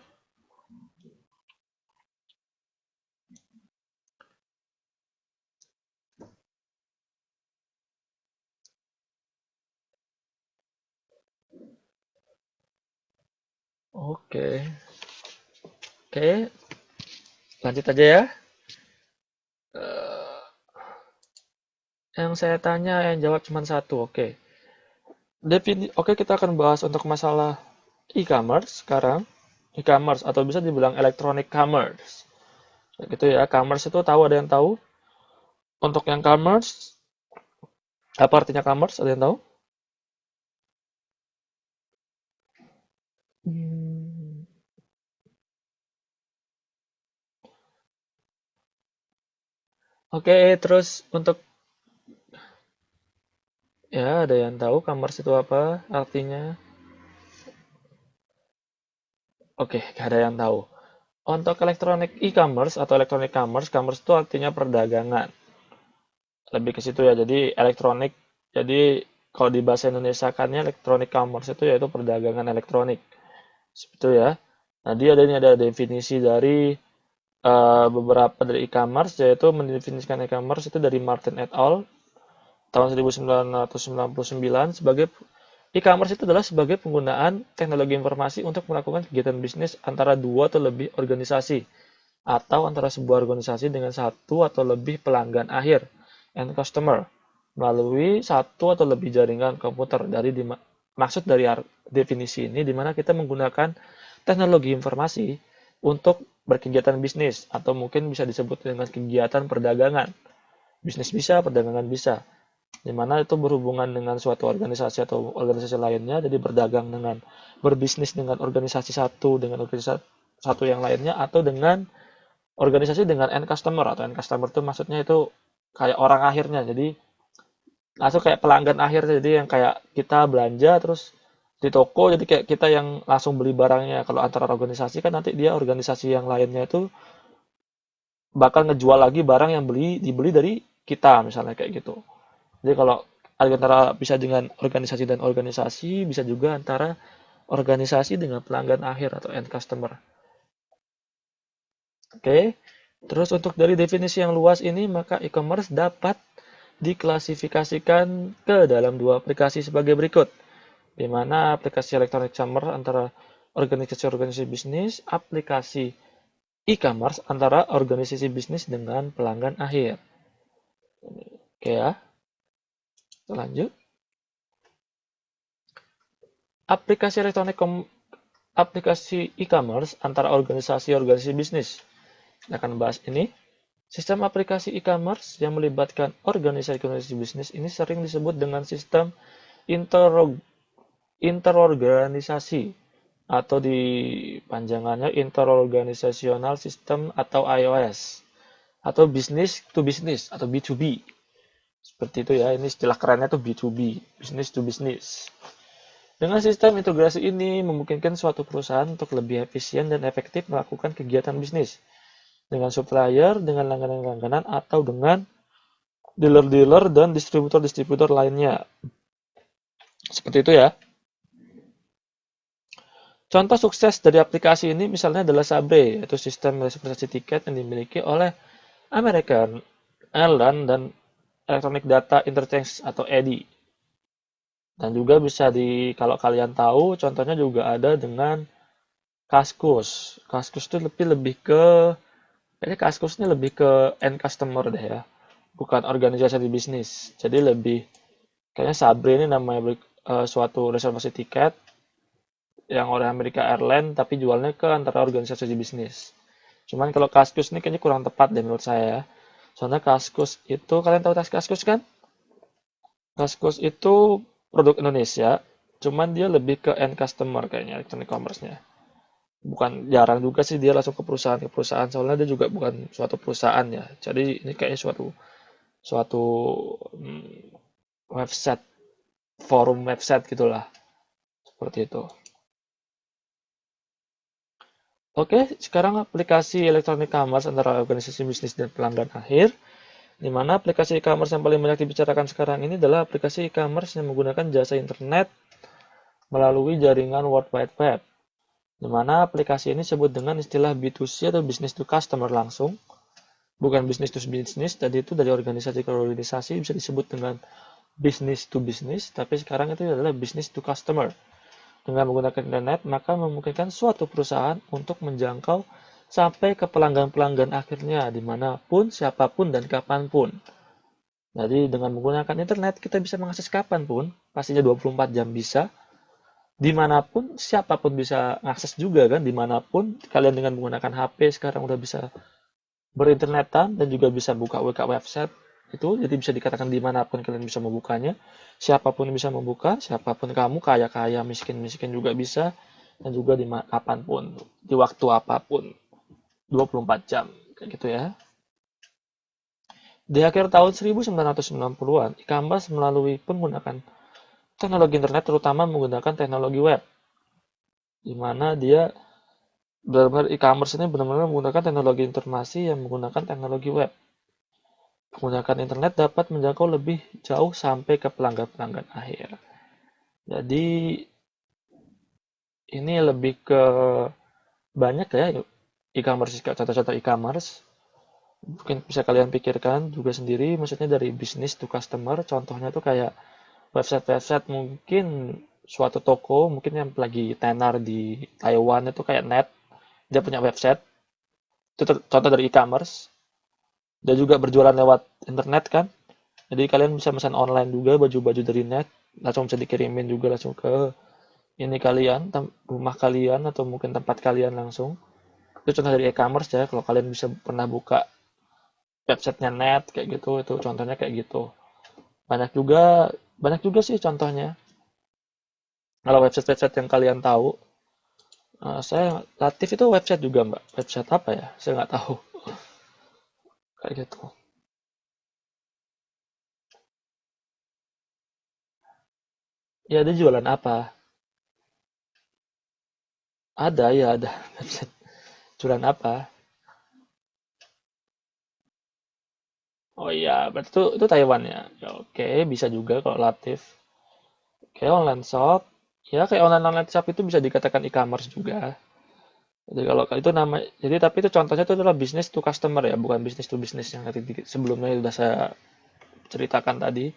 Oke, oke, lanjut aja ya. Yang saya tanya, yang jawab cuma satu. Oke, oke, kita akan bahas untuk masalah e-commerce sekarang. E-commerce atau bisa dibilang electronic commerce. Gitu ya, commerce itu tahu, ada yang tahu? Untuk yang commerce, apa artinya commerce? Ada yang tahu? Hmm, Oke, terus untuk ya, ada yang tahu commerce itu apa artinya? Oke, gak ada yang tahu. Untuk electronic e-commerce atau electronic commerce, commerce itu artinya perdagangan. Lebih ke situ ya. Jadi elektronik. Jadi kalau di bahasa Indonesia kannya electronic commerce itu yaitu perdagangan elektronik. Seperti itu ya. Nah, ini ada definisi dari beberapa dari e-commerce, yaitu mendefinisikan e-commerce itu dari Martin et al. Tahun 1999 sebagai e-commerce itu adalah sebagai penggunaan teknologi informasi untuk melakukan kegiatan bisnis antara dua atau lebih organisasi atau antara sebuah organisasi dengan satu atau lebih pelanggan akhir end customer melalui satu atau lebih jaringan komputer. Maksud dari definisi ini di mana kita menggunakan teknologi informasi untuk berkegiatan bisnis atau mungkin bisa disebut dengan kegiatan perdagangan. Bisnis bisa, perdagangan bisa. Di mana itu berhubungan dengan suatu organisasi atau organisasi lainnya, jadi berbisnis dengan organisasi satu dengan organisasi satu yang lainnya, atau dengan organisasi dengan end customer, atau end customer itu maksudnya itu kayak orang akhirnya, jadi langsung kayak pelanggan akhir, jadi yang kayak kita belanja terus di toko, jadi kayak kita yang langsung beli barangnya. Kalau antara organisasi kan nanti dia organisasi yang lainnya itu bakal ngejual lagi barang yang dibeli dari kita misalnya kayak gitu. Jadi kalau antara bisa dengan organisasi dan organisasi, bisa juga antara organisasi dengan pelanggan akhir atau end customer. Oke. Terus untuk dari definisi yang luas ini, maka e-commerce dapat diklasifikasikan ke dalam dua aplikasi sebagai berikut, di mana aplikasi electronic commerce antara organisasi-organisasi bisnis, aplikasi e-commerce antara organisasi bisnis dengan pelanggan akhir. Oke ya, lanjut. Aplikasi aplikasi e-commerce antara organisasi-organisasi bisnis. Kita akan bahas ini. Sistem aplikasi e-commerce yang melibatkan organisasi-organisasi bisnis ini sering disebut dengan sistem interorganisasi atau di panjangannya Interorganizational System atau IOS atau business to business atau B2B. Seperti itu ya, ini istilah kerennya tuh B2B, business to business. Dengan sistem integrasi ini memungkinkan suatu perusahaan untuk lebih efisien dan efektif melakukan kegiatan bisnis dengan supplier, dengan langganan-langganan, atau dengan dealer-dealer dan distributor-distributor lainnya. Seperti itu ya. Contoh sukses dari aplikasi ini misalnya adalah Sabre, yaitu sistem reservasi tiket yang dimiliki oleh American Airlines dan Electronic Data Interchange atau EDI. Dan juga bisa kalau kalian tahu, contohnya juga ada dengan Kaskus. Kaskus itu lebih ke, kayaknya Kaskus ini lebih ke end customer deh ya, bukan organisasi bisnis. Jadi lebih, kayaknya Sabre ini namanya suatu reservasi tiket yang oleh Amerika Airlines tapi jualnya ke antara organisasi bisnis. Cuman kalau Kaskus ini kayaknya kurang tepat deh menurut saya. Soalnya Kaskus itu, kalian tahu Kaskus kan? Kaskus itu produk Indonesia, cuman dia lebih ke end customer kayaknya electronic commerce-nya. Bukan jarang juga sih dia langsung ke perusahaan, soalnya dia juga bukan suatu perusahaan ya. Jadi ini kayaknya suatu website, forum website gitulah. Seperti itu. Oke, sekarang aplikasi electronic commerce antara organisasi bisnis dan pelanggan akhir. Di mana aplikasi e-commerce yang paling banyak dibicarakan sekarang ini adalah aplikasi e-commerce yang menggunakan jasa internet melalui jaringan World Wide Web. Di mana aplikasi ini disebut dengan istilah B2C atau business to customer langsung. Bukan business to business, tadi itu dari organisasi ke organisasi bisa disebut dengan business to business, tapi sekarang itu adalah business to customer. Dengan menggunakan internet, maka memungkinkan suatu perusahaan untuk menjangkau sampai ke pelanggan-pelanggan akhirnya, dimanapun, siapapun, dan kapanpun. Jadi dengan menggunakan internet, kita bisa mengakses kapanpun, pastinya 24 jam bisa, dimanapun, siapapun bisa mengakses juga kan, dimanapun. Kalian dengan menggunakan HP sekarang udah bisa berinternetan dan juga bisa buka website, itu jadi bisa dikatakan dimanapun kalian bisa membukanya, siapapun bisa membuka, siapapun kamu, kaya miskin juga bisa, dan juga di kapanpun, di waktu apapun, 24 jam kayak gitu ya. Di akhir tahun 1990-an, e-commerce melalui menggunakan teknologi internet, terutama menggunakan teknologi web, di mana dia benar-benar e-commerce ini benar-benar menggunakan teknologi informasi yang menggunakan teknologi web. Menggunakan internet dapat menjangkau lebih jauh sampai ke pelanggan-pelanggan akhir. Jadi ini lebih ke banyak ya e-commerce, contoh-contoh e-commerce. Mungkin bisa kalian pikirkan juga sendiri, maksudnya dari business to customer. Contohnya tuh kayak website-website, mungkin suatu toko, mungkin yang lagi tenar di Taiwan itu kayak Net, dia punya website. Itu contoh dari e-commerce. Dia juga berjualan lewat internet kan. Jadi kalian bisa pesan online juga baju-baju dari net, langsung bisa dikirimin juga langsung ke ini kalian, rumah kalian atau mungkin tempat kalian langsung. Itu contoh dari e-commerce ya. Kalau kalian bisa pernah buka websitenya net kayak gitu, itu contohnya kayak gitu. Banyak juga sih contohnya. Kalau website-website yang kalian tahu, saya Latif itu website juga mbak. Website apa ya? Saya nggak tahu. Kayak gitu. Ya, dia jualan apa? Ada ya, ada website. Jualan apa? Oh iya, berarti itu Taiwan ya. Ya oke, bisa juga kalau Latif. Oke, online shop. Ya, kayak online shop itu bisa dikatakan e-commerce juga. Jadi kalau itu jadi tapi itu contohnya itu adalah business to customer ya, bukan business to business yang tadi sebelumnya sudah saya ceritakan tadi.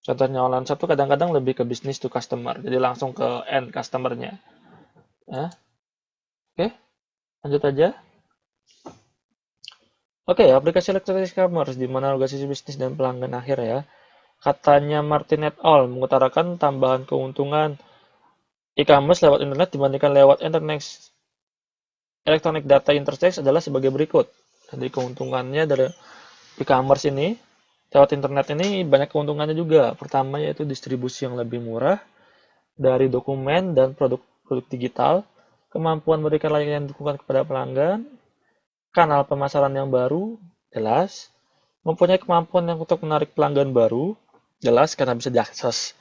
Contohnya online shop itu kadang-kadang lebih ke business to customer, jadi langsung ke end customer-nya. Ya, oke, lanjut aja. Oke, aplikasi elektronik e-commerce di mana organisasi bisnis dan pelanggan akhir ya. Katanya Martin et al. Mengutarakan tambahan keuntungan e-commerce lewat internet dibandingkan lewat internet electronic data interchange adalah sebagai berikut. Jadi keuntungannya dari e-commerce ini lewat internet ini banyak keuntungannya juga. Pertama yaitu distribusi yang lebih murah dari dokumen dan produk-produk digital, kemampuan memberikan layanan dukungan kepada pelanggan, kanal pemasaran yang baru, jelas, mempunyai kemampuan yang untuk menarik pelanggan baru, jelas karena bisa diakses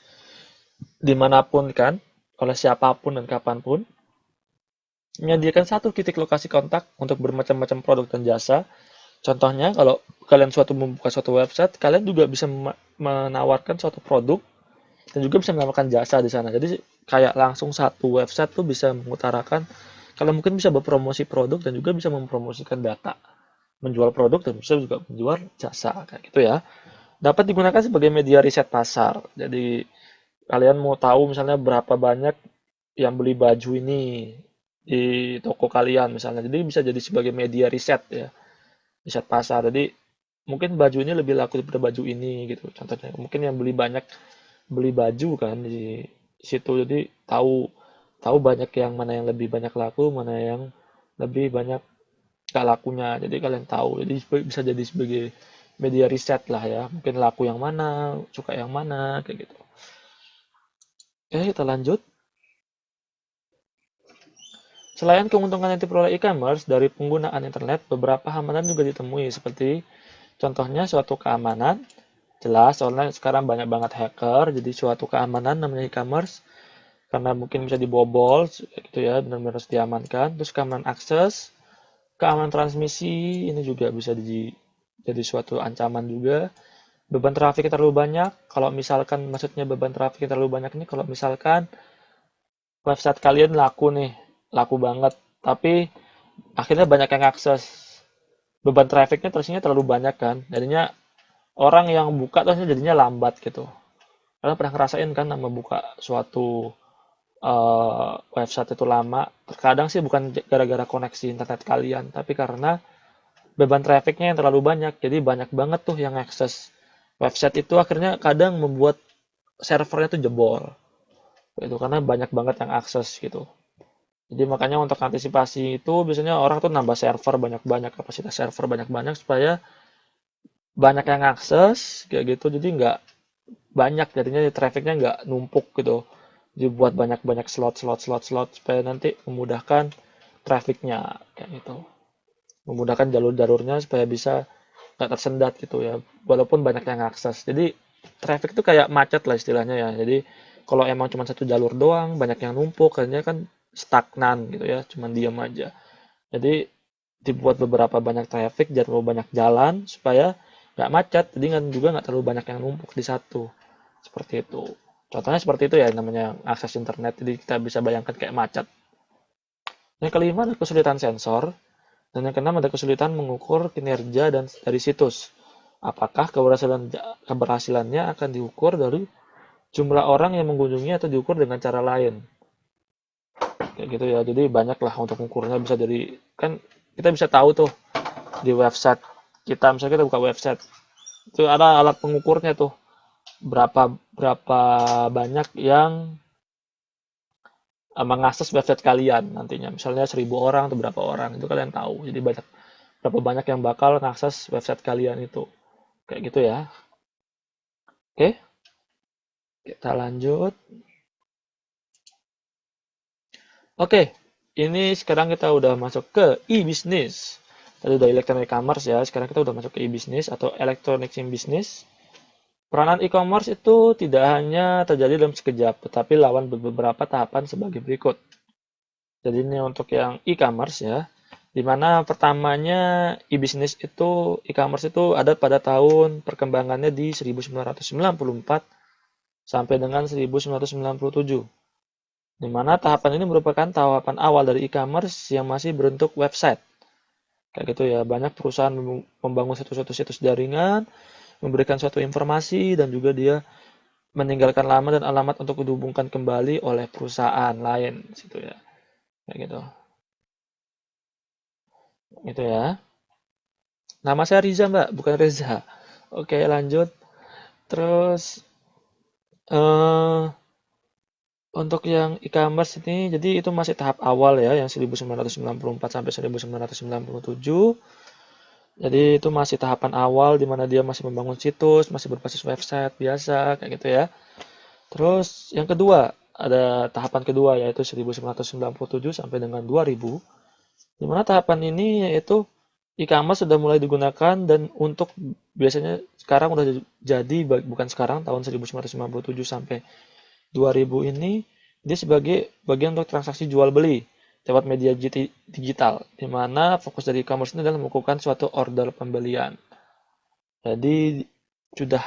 dimanapun kan, oleh siapapun dan kapanpun, menyediakan satu titik lokasi kontak untuk bermacam-macam produk dan jasa. Contohnya, kalau kalian membuka suatu website, kalian juga bisa menawarkan suatu produk dan juga bisa menawarkan jasa di sana. Jadi kayak langsung satu website tuh bisa mengutarakan, kalian mungkin bisa berpromosi produk dan juga bisa mempromosikan data, menjual produk dan bisa juga menjual jasa kayak gitu ya. Dapat digunakan sebagai media riset pasar. Jadi kalian mau tahu misalnya berapa banyak yang beli baju ini di toko kalian misalnya. Jadi bisa jadi sebagai media riset ya, riset pasar. Jadi mungkin baju ini lebih laku daripada baju ini gitu. Contohnya mungkin yang beli baju kan di situ. Jadi tahu tahu banyak yang mana yang lebih banyak laku, mana yang lebih banyak gak lakunya. Jadi kalian tahu. Jadi bisa jadi sebagai media riset lah ya. Mungkin laku yang mana, suka yang mana kayak gitu. Oke, kita lanjut. Selain keuntungan yang diperoleh e-commerce dari penggunaan internet, beberapa hambatan juga ditemui seperti contohnya suatu keamanan. Jelas, soalnya sekarang banyak banget hacker, jadi suatu keamanan namanya e-commerce karena mungkin bisa dibobol gitu ya, benar-benar harus diamankan. Terus keamanan akses, keamanan transmisi ini juga bisa jadi suatu ancaman juga. Beban traffic yang terlalu banyak, kalau misalkan maksudnya beban traffic yang terlalu banyak ini kalau misalkan website kalian laku nih, laku banget, tapi akhirnya banyak yang akses, beban trafficnya terusnya terlalu banyak kan, jadinya orang yang buka terusnya jadinya lambat gitu. Kalian pernah ngerasain kan nama buka suatu website itu lama? Terkadang sih bukan gara-gara koneksi internet kalian, tapi karena beban trafficnya yang terlalu banyak, jadi banyak banget tuh yang akses website itu, akhirnya kadang membuat servernya tuh jebol itu karena banyak banget yang akses gitu. Jadi makanya untuk antisipasi itu biasanya orang tuh nambah server banyak-banyak, kapasitas server banyak-banyak supaya banyak yang akses kayak gitu. Jadi nggak banyak jadinya trafficnya nggak numpuk gitu. Dibuat banyak-banyak slot supaya nanti memudahkan trafficnya kayak gitu. Memudahkan jalur-jalurnya supaya bisa nggak tersendat gitu ya. Walaupun banyak yang akses. Jadi traffic itu kayak macet lah istilahnya ya. Jadi kalau emang cuma satu jalur doang, banyak yang numpuk, akhirnya kan stagnan gitu ya, cuma diam aja. Jadi dibuat beberapa banyak traffic, jangan terlalu banyak jalan supaya nggak macet, jadi kan juga nggak terlalu banyak yang numpuk di satu. Seperti itu. Contohnya seperti itu ya namanya akses internet, jadi kita bisa bayangkan kayak macet. Yang kelima ada kesulitan sensor, dan yang keenam ada kesulitan mengukur kinerja dan dari situs. Apakah keberhasilannya akan diukur dari jumlah orang yang mengunjungi atau diukur dengan cara lain. Kayak gitu ya. Jadi banyak lah untuk mengukurnya, bisa dari kan kita bisa tahu tuh di website kita, misalnya kita buka website itu ada alat pengukurnya tuh, berapa berapa banyak yang mengakses website kalian nantinya, misalnya 1.000 orang atau berapa orang itu kalian tahu, jadi berapa banyak yang bakal mengakses website kalian itu kayak gitu ya. Oke, kita lanjut. Oke, ini sekarang kita udah masuk ke e-business. Tadi udah electronic commerce ya, sekarang kita udah masuk ke e-business atau electronic business. Peranan e-commerce itu tidak hanya terjadi dalam sekejap, tetapi lawan beberapa tahapan sebagai berikut. Jadi ini untuk yang e-commerce ya, di mana pertamanya e-commerce itu ada pada tahun perkembangannya di 1994 sampai dengan 1997. Di mana tahapan ini merupakan tahapan awal dari e-commerce yang masih berbentuk website. Kayak gitu ya, banyak perusahaan membangun situs jaringan, memberikan suatu informasi, dan juga dia meninggalkan nama dan alamat untuk dihubungkan kembali oleh perusahaan lain situ ya. Kayak gitu. Gitu ya. Nama saya Riza, Mbak, bukan Reza. Oke, lanjut. Terus Untuk yang e-commerce ini, jadi itu masih tahap awal ya, yang 1994 sampai 1997. Jadi itu masih tahapan awal di mana dia masih membangun situs, masih berbasis website biasa, kayak gitu ya. Terus yang kedua, ada tahapan kedua yaitu 1997 sampai dengan 2000. Di mana tahapan ini yaitu e-commerce sudah mulai digunakan dan untuk biasanya sekarang udah jadi bukan sekarang tahun 1997 sampai 2000 ini dia sebagai bagian untuk transaksi jual beli lewat media digital, di mana fokus dari e-commerce ini adalah melakukan suatu order pembelian. Jadi sudah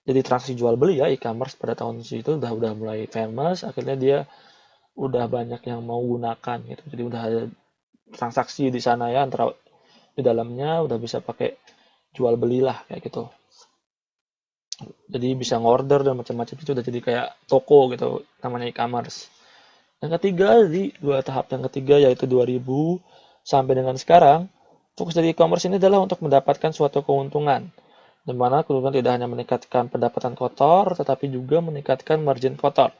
jadi transaksi jual beli ya e-commerce pada tahun itu udah mulai famous, akhirnya dia udah banyak yang mau gunakan gitu. Jadi udah ada transaksi di sana ya antara di dalamnya udah bisa pakai jual belilah kayak gitu. Jadi bisa ngorder dan macam-macam itu udah jadi kayak toko gitu namanya e-commerce. Yang ketiga di dua tahap yang ketiga yaitu 2000 sampai dengan sekarang, fokus dari e-commerce ini adalah untuk mendapatkan suatu keuntungan. Di mana keuntungan tidak hanya meningkatkan pendapatan kotor, tetapi juga meningkatkan margin kotor.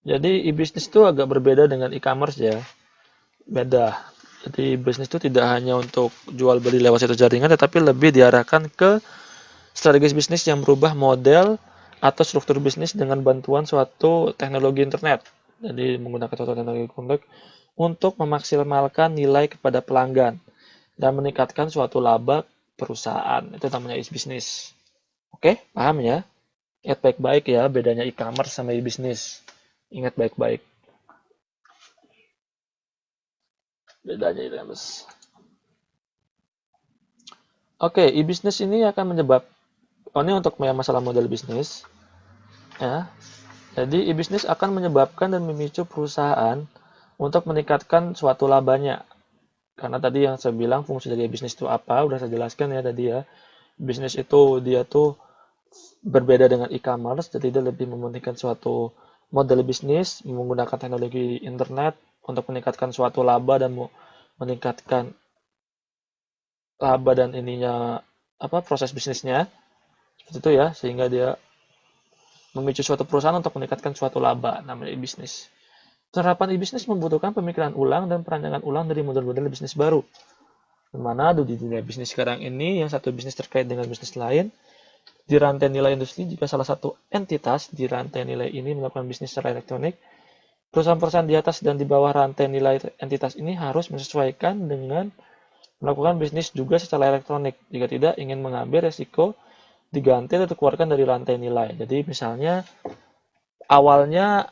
Jadi e-business itu agak berbeda dengan e-commerce ya. Beda. Jadi bisnis itu tidak hanya untuk jual beli lewat situs jaringan, tetapi lebih diarahkan ke strategis bisnis yang merubah model atau struktur bisnis dengan bantuan suatu teknologi internet. Jadi menggunakan suatu teknologi internet untuk memaksimalkan nilai kepada pelanggan dan meningkatkan suatu laba perusahaan. Itu namanya e-business. Oke, paham ya? Ingat baik-baik ya bedanya e-commerce sama e-business. Ingat baik-baik bedanya e-commerce. Oke, e-business ini akan ini untuk masalah model bisnis ya. Jadi e-business akan menyebabkan dan memicu perusahaan untuk meningkatkan suatu labanya. Karena tadi yang saya bilang fungsi dari bisnis itu apa, udah saya jelaskan ya tadi ya. Bisnis itu dia tuh berbeda dengan e-commerce, jadi dia lebih mementingkan suatu model bisnis menggunakan teknologi internet untuk meningkatkan suatu laba dan meningkatkan laba dan ininya proses bisnisnya. Seperti itu ya, sehingga dia memicu suatu perusahaan untuk meningkatkan suatu laba, namanya e-bisnis. Penerapan e-bisnis membutuhkan pemikiran ulang dan perancangan ulang dari model-model bisnis baru. Di mana di dunia bisnis sekarang ini, yang satu bisnis terkait dengan bisnis lain, di rantai nilai industri, jika salah satu entitas di rantai nilai ini melakukan bisnis secara elektronik, perusahaan-perusahaan di atas dan di bawah rantai nilai entitas ini harus menyesuaikan dengan melakukan bisnis juga secara elektronik. Jika tidak, ingin mengambil resiko diganti atau dikeluarkan dari rantai nilai. Jadi misalnya awalnya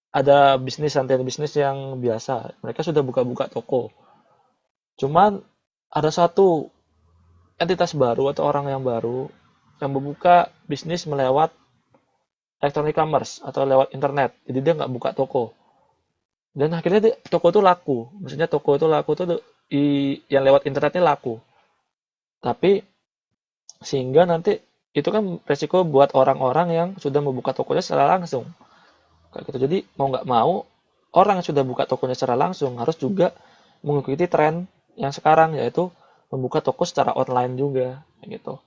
ada rantai bisnis yang biasa, mereka sudah buka-buka toko. Cuman ada satu entitas baru atau orang yang baru yang membuka bisnis melewat electronic commerce atau lewat internet. Jadi dia nggak buka toko. Dan akhirnya toko itu laku. Maksudnya toko itu laku tuh yang lewat internetnya laku. Tapi sehingga nanti itu kan resiko buat orang-orang yang sudah membuka tokonya secara langsung. Kayak gitu. Jadi mau nggak mau orang yang sudah buka tokonya secara langsung harus juga mengikuti tren yang sekarang yaitu membuka toko secara online juga gitu.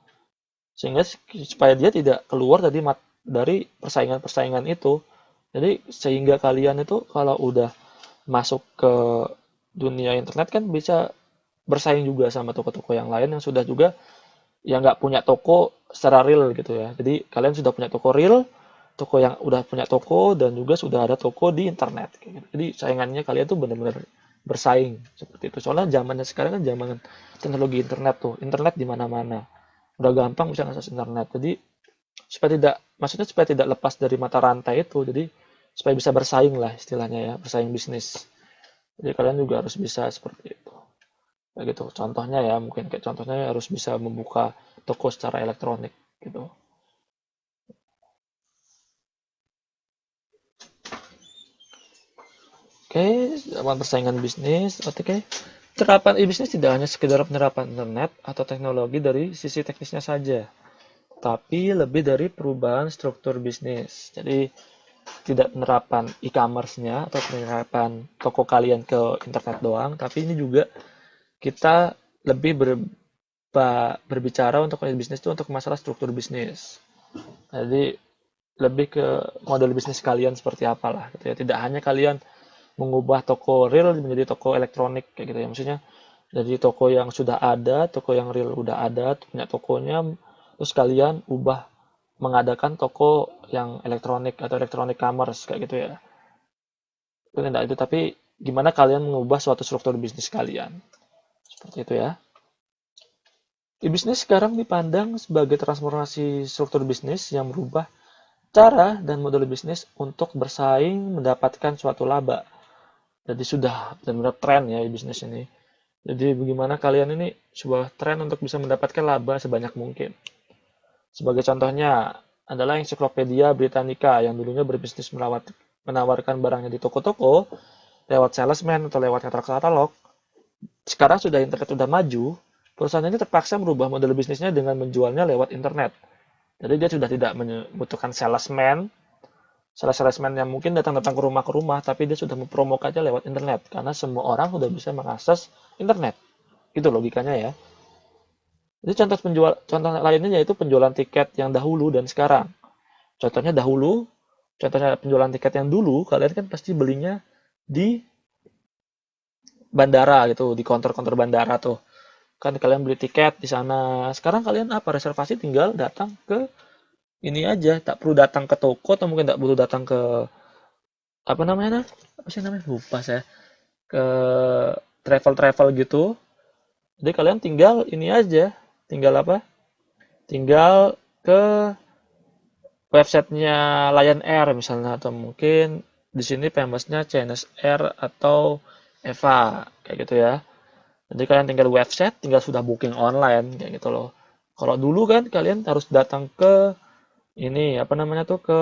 Sehingga supaya dia tidak keluar dari persaingan-persaingan itu. Jadi sehingga kalian itu kalau udah masuk ke dunia internet kan bisa bersaing juga sama toko-toko yang lain yang sudah juga yang nggak punya toko secara real gitu ya. Jadi kalian sudah punya toko real, toko yang udah punya toko dan juga sudah ada toko di internet. Jadi saingannya kalian tuh benar-benar bersaing seperti itu. Soalnya zamannya sekarang kan zaman teknologi internet tuh, internet di mana-mana. Udah gampang bisa ngakses internet. Jadi supaya tidak lepas dari mata rantai itu. Jadi supaya bisa bersaing lah istilahnya ya, bersaing bisnis. Jadi kalian juga harus bisa seperti itu. Kayak gitu. Contohnya ya, mungkin kayak contohnya harus bisa membuka toko secara elektronik gitu. Oke, zaman persaingan bisnis. Oke. Terapan e-bisnis tidak hanya sekedar penerapan internet atau teknologi dari sisi teknisnya saja, tapi lebih dari perubahan struktur bisnis. Jadi tidak penerapan e-commerce-nya atau penerapan toko kalian ke internet doang, tapi ini juga kita lebih berbicara untuk unit bisnis itu untuk masalah struktur bisnis. Jadi lebih ke model bisnis kalian seperti apalah gitu ya. Tidak hanya kalian mengubah toko real menjadi toko elektronik kayak gitu ya. Maksudnya dari toko yang sudah ada, toko yang real udah ada, punya tokonya, terus kalian ubah mengadakan toko yang elektronik atau elektronik commerce kayak gitu ya. Itu tidak itu, tapi gimana kalian mengubah suatu struktur bisnis kalian. Seperti itu ya. E-bisnis sekarang dipandang sebagai transformasi struktur bisnis yang merubah cara dan model bisnis untuk bersaing mendapatkan suatu laba. Jadi sudah benar-benar tren ya e-bisnis ini. Jadi bagaimana kalian ini sebuah tren untuk bisa mendapatkan laba sebanyak mungkin. Sebagai contohnya adalah Ensiklopedia Britannica yang dulunya berbisnis menawarkan barangnya di toko-toko lewat salesman atau lewat katalog. Sekarang sudah internet sudah maju, perusahaan ini terpaksa merubah model bisnisnya dengan menjualnya lewat internet. Jadi dia sudah tidak membutuhkan salesman yang mungkin datang-datang ke rumah, tapi dia sudah mempromokannya lewat internet karena semua orang sudah bisa mengakses internet. Itu logikanya ya. Jadi contoh lainnya yaitu penjualan tiket yang dahulu dan sekarang. Contohnya dahulu, contohnya penjualan tiket yang dulu, kalian kan pasti belinya di bandara gitu, di counter-counter bandara tuh. Kan kalian beli tiket di sana. Sekarang kalian apa? Reservasi tinggal datang ke ini aja, tak perlu datang ke toko atau mungkin tak perlu datang ke apa namanya? Apa sih namanya? Lupa saya. Ke travel-travel gitu. Jadi kalian tinggal ini aja, tinggal apa? Tinggal ke websitenya Lion Air misalnya atau mungkin di sini famousnya Chinese Air atau Eva kayak gitu ya. Jadi kalian tinggal website, tinggal sudah booking online kayak gitu loh. Kalau dulu kan kalian harus datang ke ini apa namanya tuh ke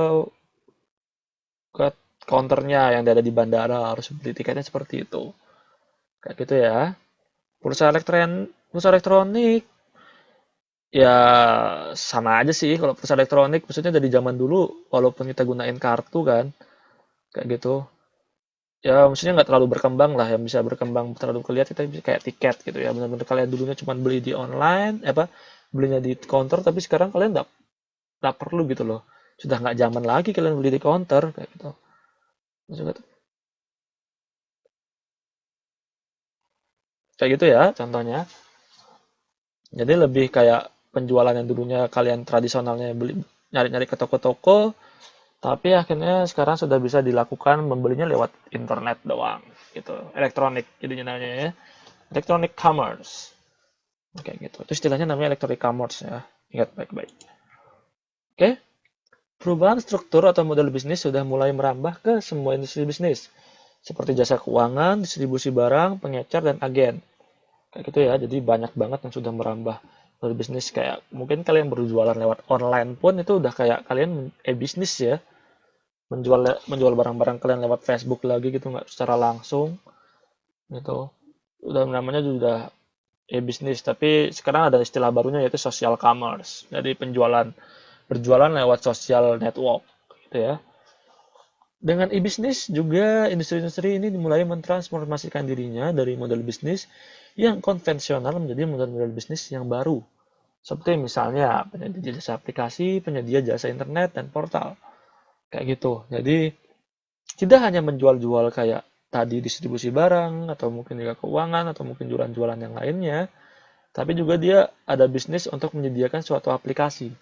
counternya yang ada di bandara harus beli tiketnya seperti itu. Kayak gitu ya. Pulsa elektronik ya sama aja sih kalau pulsa elektronik maksudnya dari zaman dulu walaupun kita gunain kartu kan kayak gitu ya maksudnya nggak terlalu berkembang lah yang bisa berkembang terlalu kelihatan kita bisa kayak tiket gitu ya benar-benar kalian dulunya cuma beli di online apa belinya di counter tapi sekarang kalian nggak perlu gitu loh sudah nggak zaman lagi kalian beli di counter kayak gitu maksudnya kayak gitu ya contohnya jadi lebih kayak penjualan yang dulunya kalian tradisionalnya beli nyari-nyari ke toko-toko. Tapi akhirnya sekarang sudah bisa dilakukan membelinya lewat internet doang, gitu. Elektronik, jadinya namanya ya. Electronic commerce. Kayak gitu. Itu istilahnya namanya electronic commerce ya. Ingat baik-baik. Oke. Perubahan struktur atau model bisnis sudah mulai merambah ke semua industri bisnis. Seperti jasa keuangan, distribusi barang, pengecer, dan agen. Kayak gitu ya. Jadi banyak banget yang sudah merambah model bisnis. Kayak mungkin kalian berjualan lewat online pun itu udah kayak kalian bisnis ya. Menjual barang-barang kalian lewat Facebook lagi gitu nggak secara langsung gitu udah namanya sudah bisnis tapi sekarang ada istilah barunya yaitu social commerce jadi berjualan lewat social network gitu ya dengan e-bisnis juga industri-industri ini dimulai mentransformasikan dirinya dari model bisnis yang konvensional menjadi model-model bisnis yang baru seperti misalnya penyedia jasa aplikasi, penyedia jasa internet dan portal kayak gitu jadi tidak hanya menjual-jual kayak tadi distribusi barang atau mungkin juga keuangan atau mungkin jualan-jualan yang lainnya, tapi juga dia ada bisnis untuk menyediakan suatu aplikasi.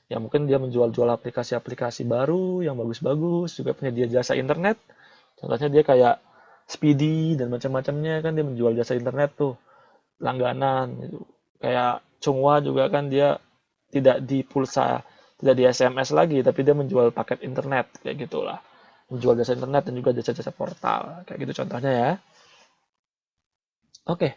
Ya mungkin dia menjual-jual aplikasi-aplikasi baru yang bagus-bagus, juga penyedia jasa internet. Contohnya dia kayak Speedy dan macam-macamnya kan dia menjual jasa internet tuh, langganan gitu. Kayak Chunghwa juga kan dia tidak di pulsa, tidak di SMS lagi, tapi dia menjual paket internet kayak gitulah menjual jasa internet dan juga jasa-jasa portal. Kayak gitu contohnya ya. Oke,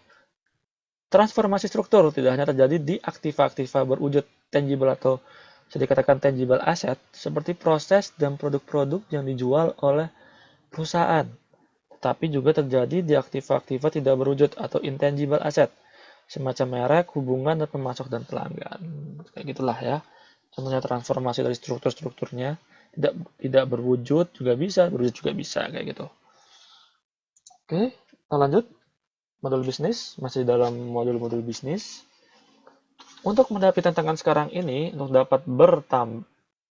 transformasi struktur tidak hanya terjadi di aktiva-aktiva berwujud tangible atau bisa dikatakan tangible asset seperti proses dan produk-produk yang dijual oleh perusahaan, tapi juga terjadi di aktiva-aktiva tidak berwujud atau intangible asset semacam merek, hubungan dan pemasok dan pelanggan. Kayak gitulah ya. Contohnya transformasi dari struktur-strukturnya tidak berwujud juga bisa, berwujud juga bisa kayak gitu. Oke, kita lanjut model bisnis masih dalam modul-modul bisnis. Untuk menghadapi tantangan sekarang ini, untuk dapat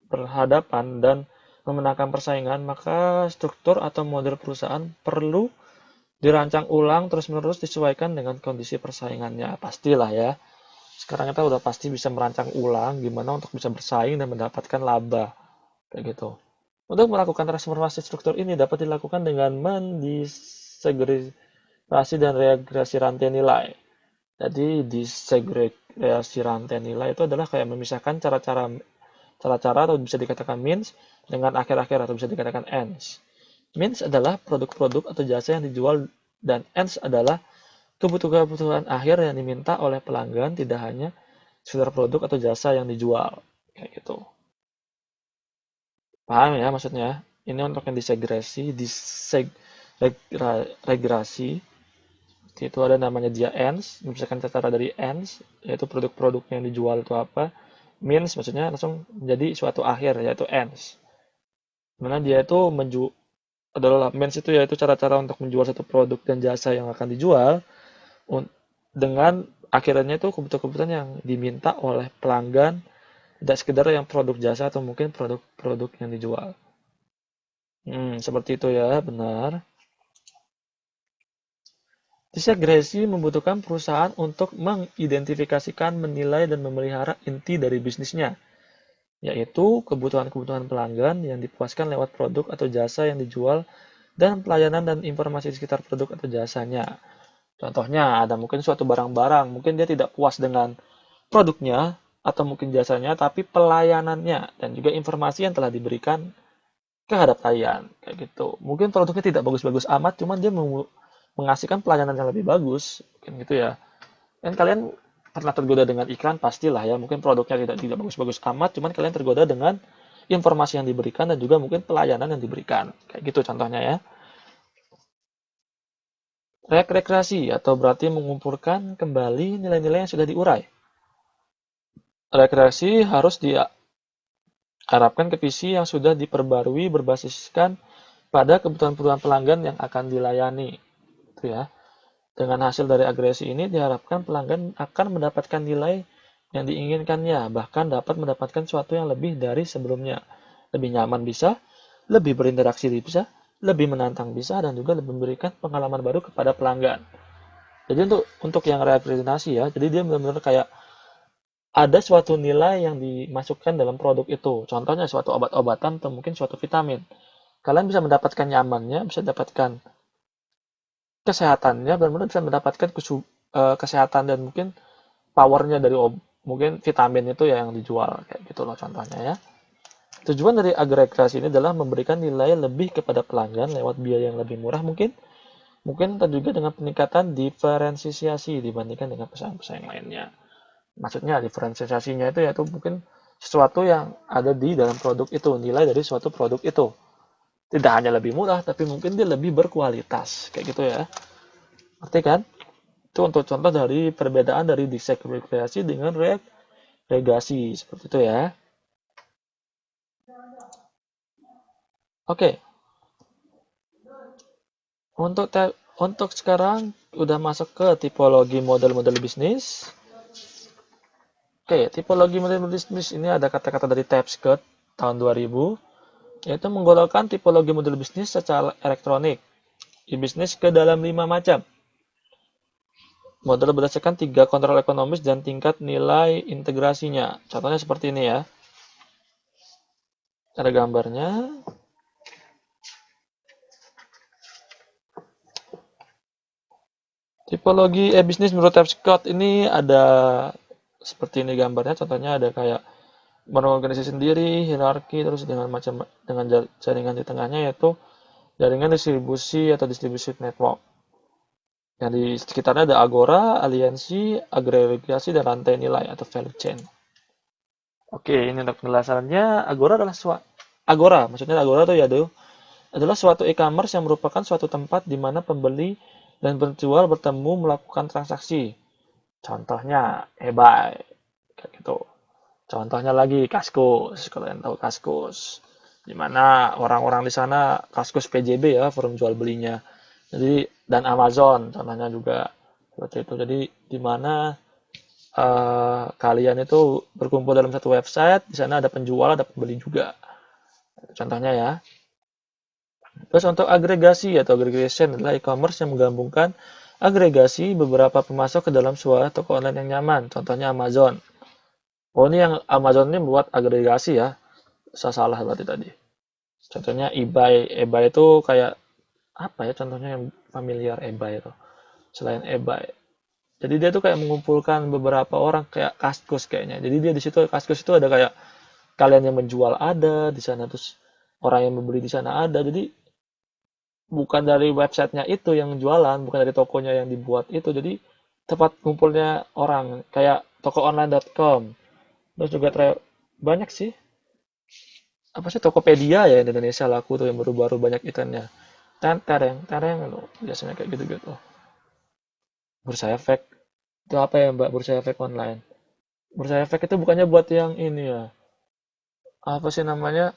berhadapan dan memenangkan persaingan, maka struktur atau model perusahaan perlu dirancang ulang terus-menerus disesuaikan dengan kondisi persaingannya. Pastilah ya. Sekarang kita udah pasti bisa merancang ulang gimana untuk bisa bersaing dan mendapatkan laba. Kayak gitu. Untuk melakukan transformasi struktur ini dapat dilakukan dengan mendisegregasi dan regresi rantai nilai. Jadi disegregasi rantai nilai itu adalah kayak memisahkan cara-cara atau bisa dikatakan means dengan akhir-akhir atau bisa dikatakan ends. Means adalah produk-produk atau jasa yang dijual dan ends adalah kebutuhan-kebutuhan akhir yang diminta oleh pelanggan, tidak hanya sekedar produk atau jasa yang dijual. Kayak gitu. Paham ya maksudnya? Ini untuk yang regresi. Itu ada namanya dia ends, misalkan cara dari ends, yaitu produk-produk yang dijual itu apa. Means maksudnya langsung menjadi suatu akhir, yaitu ends. Mana dia itu adalah means itu yaitu cara-cara untuk menjual satu produk dan jasa yang akan dijual dengan akhirnya itu kebutuhan-kebutuhan yang diminta oleh pelanggan, tidak sekedar yang produk jasa atau mungkin produk-produk yang dijual. Seperti itu ya, benar. Disegresi membutuhkan perusahaan untuk mengidentifikasikan, menilai, dan memelihara inti dari bisnisnya, yaitu kebutuhan-kebutuhan pelanggan yang dipuaskan lewat produk atau jasa yang dijual dan pelayanan dan informasi di sekitar produk atau jasanya. Contohnya, ada mungkin suatu barang-barang, mungkin dia tidak puas dengan produknya atau mungkin jasanya, tapi pelayanannya dan juga informasi yang telah diberikan kehadap klien, kayak gitu. Mungkin produknya tidak bagus-bagus amat, cuman dia mengasihkan pelayanan yang lebih bagus, mungkin gitu ya. Dan kalian pernah tergoda dengan iklan, pastilah ya. Mungkin produknya tidak bagus-bagus amat, cuman kalian tergoda dengan informasi yang diberikan dan juga mungkin pelayanan yang diberikan, kayak gitu contohnya ya. Rekreasi atau berarti mengumpulkan kembali nilai-nilai yang sudah diurai. Rekreasi harus diharapkan ke PC yang sudah diperbarui berbasiskan pada kebutuhan-kebutuhan pelanggan yang akan dilayani. Itu ya. Dengan hasil dari agresi ini diharapkan pelanggan akan mendapatkan nilai yang diinginkannya, bahkan dapat mendapatkan sesuatu yang lebih dari sebelumnya. Lebih nyaman bisa, lebih berinteraksi bisa, lebih menantang bisa, dan juga lebih memberikan pengalaman baru kepada pelanggan. Jadi untuk yang representasi ya, jadi dia benar-benar kayak ada suatu nilai yang dimasukkan dalam produk itu. Contohnya suatu obat-obatan atau mungkin suatu vitamin. Kalian bisa mendapatkan nyamannya, bisa mendapatkan kesehatannya, benar-benar bisa mendapatkan kesehatan dan mungkin powernya dari mungkin vitamin itu ya yang dijual kayak gitu loh contohnya ya. Tujuan dari agregasi ini adalah memberikan nilai lebih kepada pelanggan lewat biaya yang lebih murah mungkin juga dengan peningkatan diferensiasi dibandingkan dengan pesaing-pesaing lainnya. Maksudnya diferensiasinya itu yaitu mungkin sesuatu yang ada di dalam produk itu, nilai dari suatu produk itu. Tidak hanya lebih murah, tapi mungkin dia lebih berkualitas. Kayak gitu ya. Ngerti kan? Itu untuk contoh dari perbedaan dari disegregasi dengan regasi. Seperti itu ya. Oke. Untuk sekarang udah masuk ke tipologi model-model bisnis. Oke, tipologi model bisnis ini ada kata-kata dari Tapscott tahun 2000, yaitu menggolongkan tipologi model bisnis secara elektronik di bisnis ke dalam 5 macam. Model berdasarkan 3 kontrol ekonomis dan tingkat nilai integrasinya. Contohnya seperti ini ya. Ada gambarnya. Tipologi bisnis menurut Tapscott ini ada seperti ini gambarnya. Contohnya ada kayak berorganisasi sendiri, hierarki, terus dengan jaringan di tengahnya yaitu jaringan distribusi atau distribusi network. Yang di sekitarnya ada agora, aliansi, agregasi, dan rantai nilai atau value chain. Oke, ini untuk penjelasannya. Agora, maksudnya agora itu ya adalah suatu e-commerce yang merupakan suatu tempat di mana pembeli dan penjual bertemu melakukan transaksi. Contohnya eBay, kayak gitu. Contohnya lagi Kaskus, kalian tahu Kaskus. Di mana orang-orang di sana Kaskus PJB ya, forum jual belinya. Jadi dan Amazon contohnya juga seperti itu. Jadi di mana kalian itu berkumpul dalam satu website, di sana ada penjual, ada pembeli juga. Contohnya ya. Terus untuk agregasi atau aggregation adalah e-commerce yang menggabungkan agregasi beberapa pemasok ke dalam sebuah toko online yang nyaman. Contohnya Amazon. Oh, ini yang Amazon ini buat agregasi ya. Saya salah berarti tadi. Contohnya eBay. eBay itu kayak apa ya contohnya yang familiar eBay itu. Selain eBay. Jadi dia tuh kayak mengumpulkan beberapa orang kayak Kaskus kayaknya. Jadi dia di situ Kaskus itu ada kayak kalian yang menjual ada di sana, terus orang yang membeli di sana ada. Jadi bukan dari websitenya itu yang jualan, bukan dari tokonya yang dibuat itu. Jadi tempat kumpulnya orang kayak tokoonline.com. Terus juga banyak sih. Apa sih Tokopedia ya di Indonesia laku tuh yang baru-baru banyak ikannya. Tereng, tereng loh. Biasanya kayak gitu-gitu. Bursa efek. Itu apa ya Mbak Bursa efek online? Bursa efek itu bukannya buat yang ini ya. Apa sih namanya?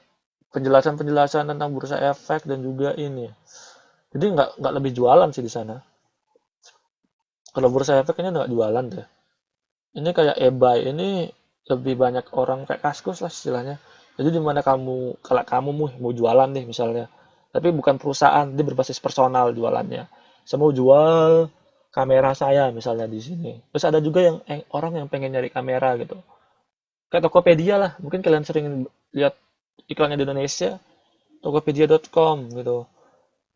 Penjelasan-penjelasan tentang bursa efek dan juga ini. Jadi nggak lebih jualan sih di sana. Kalau bursa efek ini nggak jualan deh. Ini kayak eBay ini lebih banyak orang kayak Kaskus lah istilahnya. Jadi di mana kalau kamu mau jualan nih misalnya, tapi bukan perusahaan, dia berbasis personal jualannya. Saya mau jual kamera saya misalnya di sini. Terus ada juga yang orang yang pengen nyari kamera gitu. Kayak Tokopedia lah, mungkin kalian sering lihat iklannya di Indonesia, tokopedia.com gitu.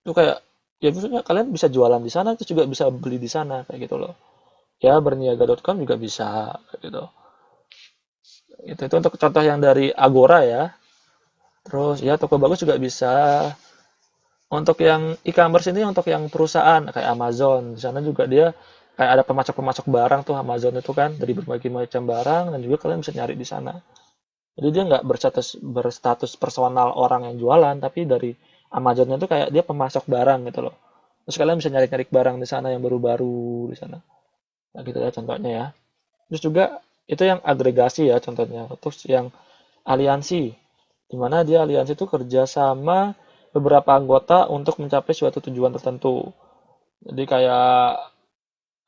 Itu kayak ya maksudnya kalian bisa jualan di sana, terus juga bisa beli di sana kayak gitu loh. Ya berniaga.com juga bisa kayak gitu. Itu untuk contoh yang dari Agora ya. Terus ya toko bagus juga bisa. Untuk yang e-commerce ini untuk yang perusahaan kayak Amazon. Di sana juga dia kayak ada pemasok-pemasok barang tuh Amazon itu kan dari berbagai macam barang dan juga kalian bisa nyari di sana. Jadi dia nggak berstatus personal orang yang jualan, tapi dari Amazonnya itu kayak dia pemasok barang gitu loh. Terus kalian bisa nyari-nyari barang di sana yang baru-baru di sana. Nah gitu ya contohnya ya. Terus juga itu yang agregasi ya contohnya. Terus yang aliansi, di mana dia aliansi itu kerja sama beberapa anggota untuk mencapai suatu tujuan tertentu. Jadi kayak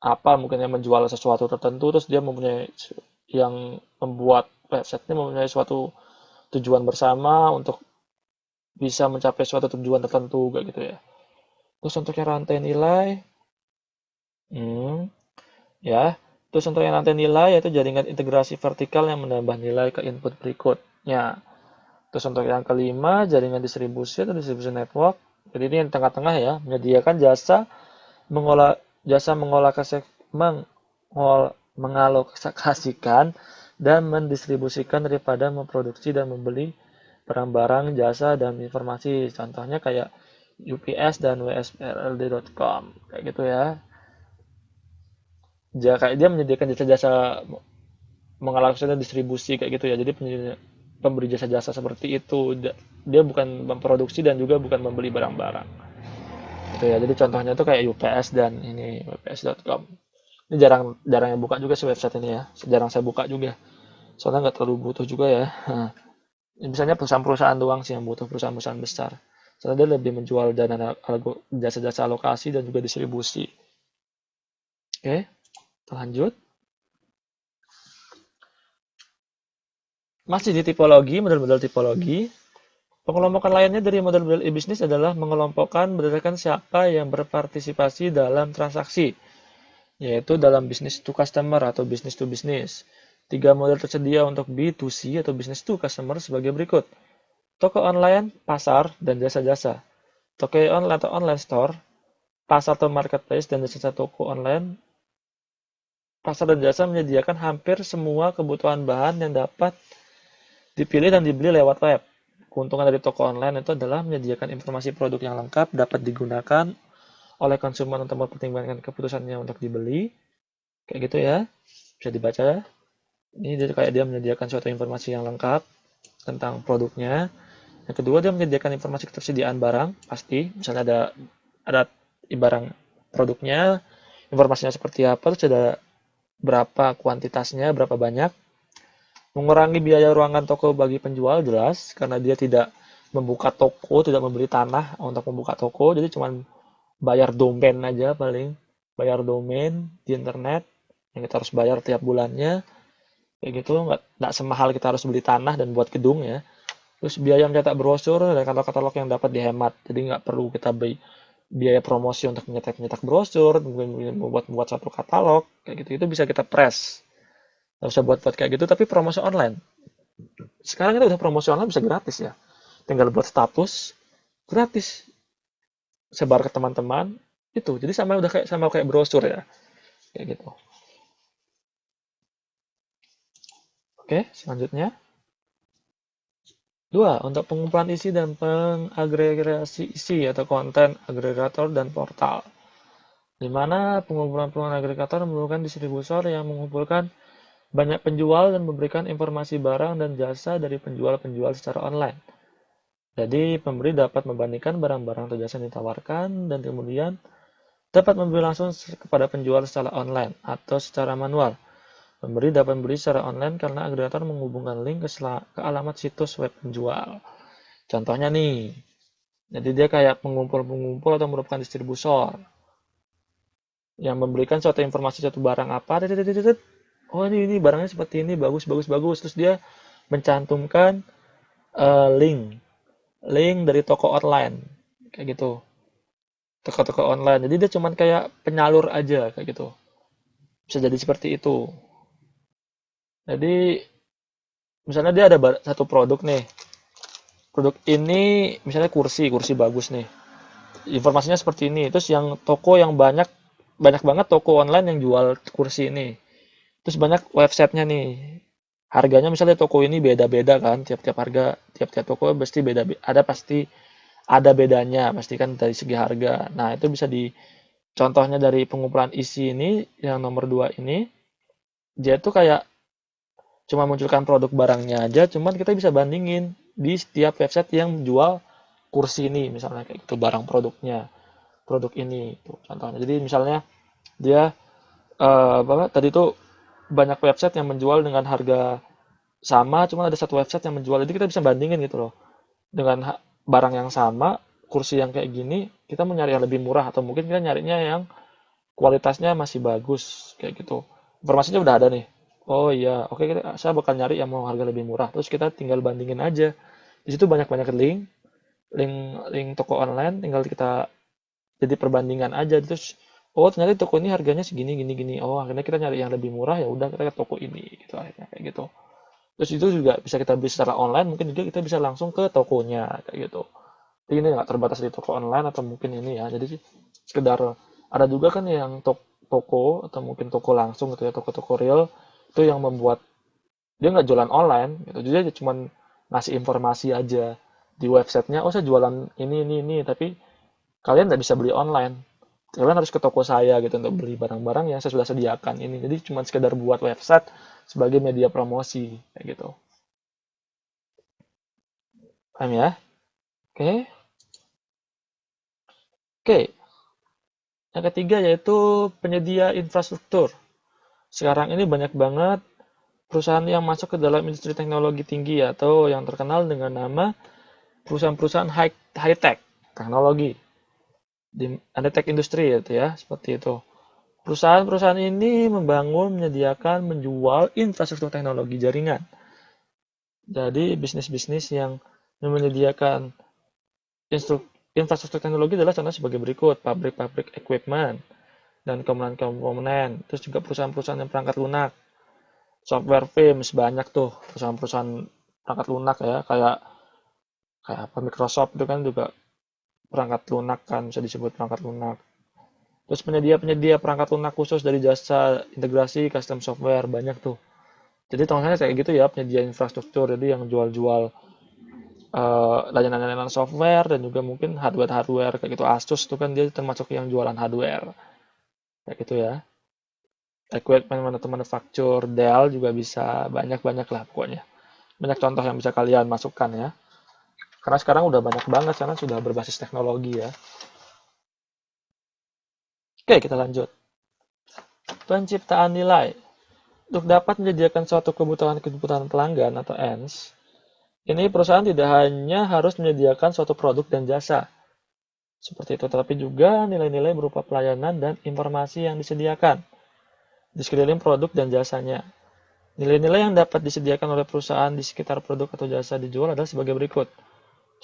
apa mungkin yang menjual sesuatu tertentu, terus dia mempunyai yang membuat website ini mempunyai suatu tujuan bersama untuk bisa mencapai suatu tujuan tertentu kayak gitu ya. Terus untuk yang rantai nilai, hmm, ya. Terus untuk yang rantai nilai yaitu jaringan integrasi vertikal yang menambah nilai ke input berikutnya. Terus untuk yang kelima, jaringan distribusi atau distribution network. Jadi ini yang tengah-tengah ya, menyediakan mengolah mengolah mengalokasikan dan mendistribusikan daripada memproduksi dan membeli barang-barang, jasa dan informasi. Contohnya kayak UPS dan WSPLD.com kayak gitu ya. Kayak dia menyediakan jasa-jasa mengalokasikan distribusi kayak gitu ya. Jadi pemberi jasa-jasa seperti itu. Dia bukan memproduksi dan juga bukan membeli barang-barang. Gitu ya. Jadi contohnya itu kayak UPS dan ini UPS.com. Ini jarang jarang yang buka juga sih website ini ya. Jarang saya buka juga. Soalnya nggak terlalu butuh juga ya. Misalnya perusahaan-perusahaan doang sih yang butuh perusahaan-perusahaan besar. Soalnya dia lebih menjual dana jasa-jasa alokasi dan juga distribusi. Oke, kita lanjut. Masih di tipologi, model-model tipologi. Pengelompokan lainnya dari model-model e-bisnis adalah mengelompokkan berdasarkan siapa yang berpartisipasi dalam transaksi, yaitu dalam business to customer atau business to business. Tiga model tersedia untuk B2C atau business to customer sebagai berikut. Toko online, pasar, dan jasa-jasa. Toko online atau online store, pasar atau marketplace, dan jasa toko online. Pasar dan jasa menyediakan hampir semua kebutuhan bahan yang dapat dipilih dan dibeli lewat web. Keuntungan dari toko online itu adalah menyediakan informasi produk yang lengkap dapat digunakan oleh konsumen untuk mempertimbangkan keputusannya untuk dibeli. Kayak gitu ya. Bisa dibaca ya. Ini kayak dia menyediakan suatu informasi yang lengkap tentang produknya. Yang kedua, dia menyediakan informasi ketersediaan barang, pasti. Misalnya ada barang produknya, informasinya seperti apa, terus ada berapa kuantitasnya, berapa banyak. Mengurangi biaya ruangan toko bagi penjual, jelas, karena dia tidak membuka toko, tidak membeli tanah untuk membuka toko, jadi cuma bayar domain aja paling. Bayar domain di internet, yang kita harus bayar tiap bulannya. Kayak gitu, nggak semahal kita harus beli tanah dan buat gedung ya. Terus biaya mencetak brosur dan katalog-katalog yang dapat dihemat. Jadi nggak perlu kita beli biaya promosi untuk mencetak brosur, membuat satu katalog, kayak gitu. Itu bisa kita press. Nggak usah buat kayak gitu, tapi promosi online. Sekarang kita udah promosi online bisa gratis ya. Tinggal buat status, gratis. Sebar ke teman-teman, itu. Jadi sama kayak brosur ya. Kayak gitu. Oke, selanjutnya. 2. Untuk pengumpulan isi dan pengagregasi isi atau konten agregator dan portal. Di mana pengumpulan agregator merupakan distributor yang mengumpulkan banyak penjual dan memberikan informasi barang dan jasa dari penjual-penjual secara online. Jadi, pembeli dapat membandingkan barang-barang atau jasa yang ditawarkan dan kemudian dapat membeli langsung kepada penjual secara online atau secara manual. Pembeli dapat membeli secara online karena agregator menghubungkan link ke alamat situs web penjual. Contohnya nih, jadi dia kayak pengumpul atau merupakan distributor yang memberikan suatu informasi suatu barang apa, oh ini barangnya seperti ini, bagus, terus dia mencantumkan link dari toko online, kayak gitu, toko-toko online. Jadi dia cuman kayak penyalur aja, kayak gitu. Bisa jadi seperti itu. Jadi misalnya dia ada satu produk nih, produk ini misalnya kursi bagus nih, informasinya seperti ini. Terus yang toko yang banyak banget toko online yang jual kursi ini. Terus banyak websitenya nih. Harganya misalnya toko ini beda-beda kan, tiap-tiap harga, tiap-tiap toko pasti pasti ada bedanya, pasti kan dari segi harga. Nah, itu bisa contohnya dari pengumpulan isi ini yang nomor 2 ini, dia tuh kayak cuma munculkan produk barangnya aja, cuman kita bisa bandingin di setiap website yang jual kursi ini misalnya kayak gitu, barang produk ini tuh contohnya. Jadi misalnya dia tadi tuh banyak website yang menjual dengan harga sama, cuma ada satu website yang menjual, jadi kita bisa bandingin gitu loh, dengan barang yang sama, kursi yang kayak gini, kita mau nyari yang lebih murah atau mungkin kita nyarinya yang kualitasnya masih bagus kayak gitu. Informasinya udah ada nih. Oh iya, oke, saya bakal nyari yang mau harga lebih murah. Terus kita tinggal bandingin aja. Di situ banyak link toko online, tinggal kita jadi perbandingan aja. Terus oh ternyata toko ini harganya segini gini. Oh, akhirnya kita nyari yang lebih murah, ya udah kita ke toko ini gitu akhirnya kayak gitu. Terus itu juga bisa kita beli secara online, mungkin juga kita bisa langsung ke tokonya kayak gitu. Jadi ini nggak terbatas di toko online atau mungkin ini ya. Jadi sekedar ada juga kan yang toko atau mungkin toko langsung gitu ya, toko-toko real itu yang membuat dia nggak jualan online gitu. Jadi dia cuma ngasih informasi aja di websitenya, oh saya jualan ini, tapi kalian nggak bisa beli online. Kalian harus ke toko saya gitu untuk beli barang-barang yang saya sudah sediakan ini. Jadi cuma sekedar buat website sebagai media promosi kayak gitu. Paham ya? Oke. Oke. Yang ketiga yaitu penyedia infrastruktur. Sekarang ini banyak banget perusahaan yang masuk ke dalam industri teknologi tinggi atau yang terkenal dengan nama perusahaan-perusahaan high-tech teknologi. Di high-tech industri gitu ya, seperti itu. Perusahaan-perusahaan ini menyediakan, menjual infrastruktur teknologi jaringan. Jadi bisnis-bisnis yang menyediakan infrastruktur teknologi adalah contoh sebagai berikut, pabrik-pabrik equipment dan komponen-komponen, terus juga perusahaan-perusahaan yang perangkat lunak, software firms, banyak tuh perusahaan-perusahaan perangkat lunak ya, kayak apa Microsoft itu kan juga perangkat lunak kan, bisa disebut perangkat lunak. Terus penyedia perangkat lunak khusus dari jasa integrasi custom software, banyak tuh. Jadi contohnya kayak gitu ya, penyedia infrastruktur, jadi yang jual-jual layanan-layanan software dan juga mungkin hardware kayak gitu. Asus tuh kan dia termasuk yang jualan hardware kayak gitu ya. Equipment manufacture, Dell juga bisa, banyak lah pokoknya. Banyak contoh yang bisa kalian masukkan ya. Karena sekarang udah banyak banget, karena sudah berbasis teknologi ya. Oke, kita lanjut. Penciptaan nilai. Untuk dapat menyediakan suatu kebutuhan pelanggan atau ends, ini perusahaan tidak hanya harus menyediakan suatu produk dan jasa, seperti itu, tetapi juga nilai-nilai berupa pelayanan dan informasi yang disediakan. di sekeliling produk dan jasanya. Nilai-nilai yang dapat disediakan oleh perusahaan di sekitar produk atau jasa dijual adalah sebagai berikut.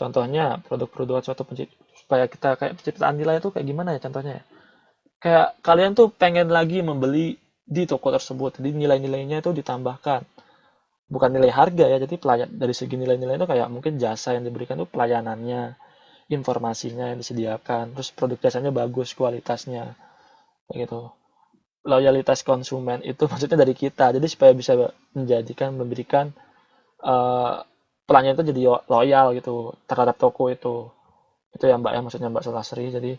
Contohnya, produk-produk suatu supaya kita kayak penciptaan nilai itu kayak gimana ya contohnya ya? Kayak kalian tuh pengen lagi membeli di toko tersebut, jadi nilai-nilainya itu ditambahkan. Bukan nilai harga ya, jadi dari segi nilai-nilai itu kayak mungkin jasa yang diberikan itu pelayanannya, informasinya yang disediakan, terus produk jasanya bagus kualitasnya, kayak gitu. Loyalitas konsumen itu maksudnya dari kita, jadi supaya bisa memberikan eh, pelanggan itu jadi loyal gitu terhadap toko itu ya Mbak ya, maksudnya Mbak Sulasri. Jadi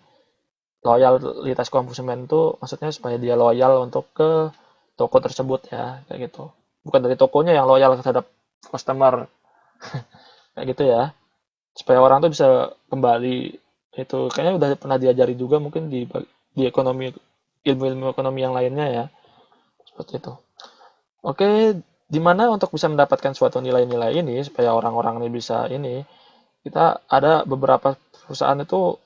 loyalitas konsumen itu maksudnya supaya dia loyal untuk ke toko tersebut ya, kayak gitu. Bukan dari tokonya yang loyal terhadap customer, kayak gitu ya. Supaya orang tuh bisa kembali, itu kayaknya udah pernah diajari juga mungkin di ekonomi, ilmu-ilmu ekonomi yang lainnya ya, seperti itu. Oke, di mana untuk bisa mendapatkan suatu nilai-nilai ini supaya orang-orang ini bisa ini, kita ada beberapa perusahaan itu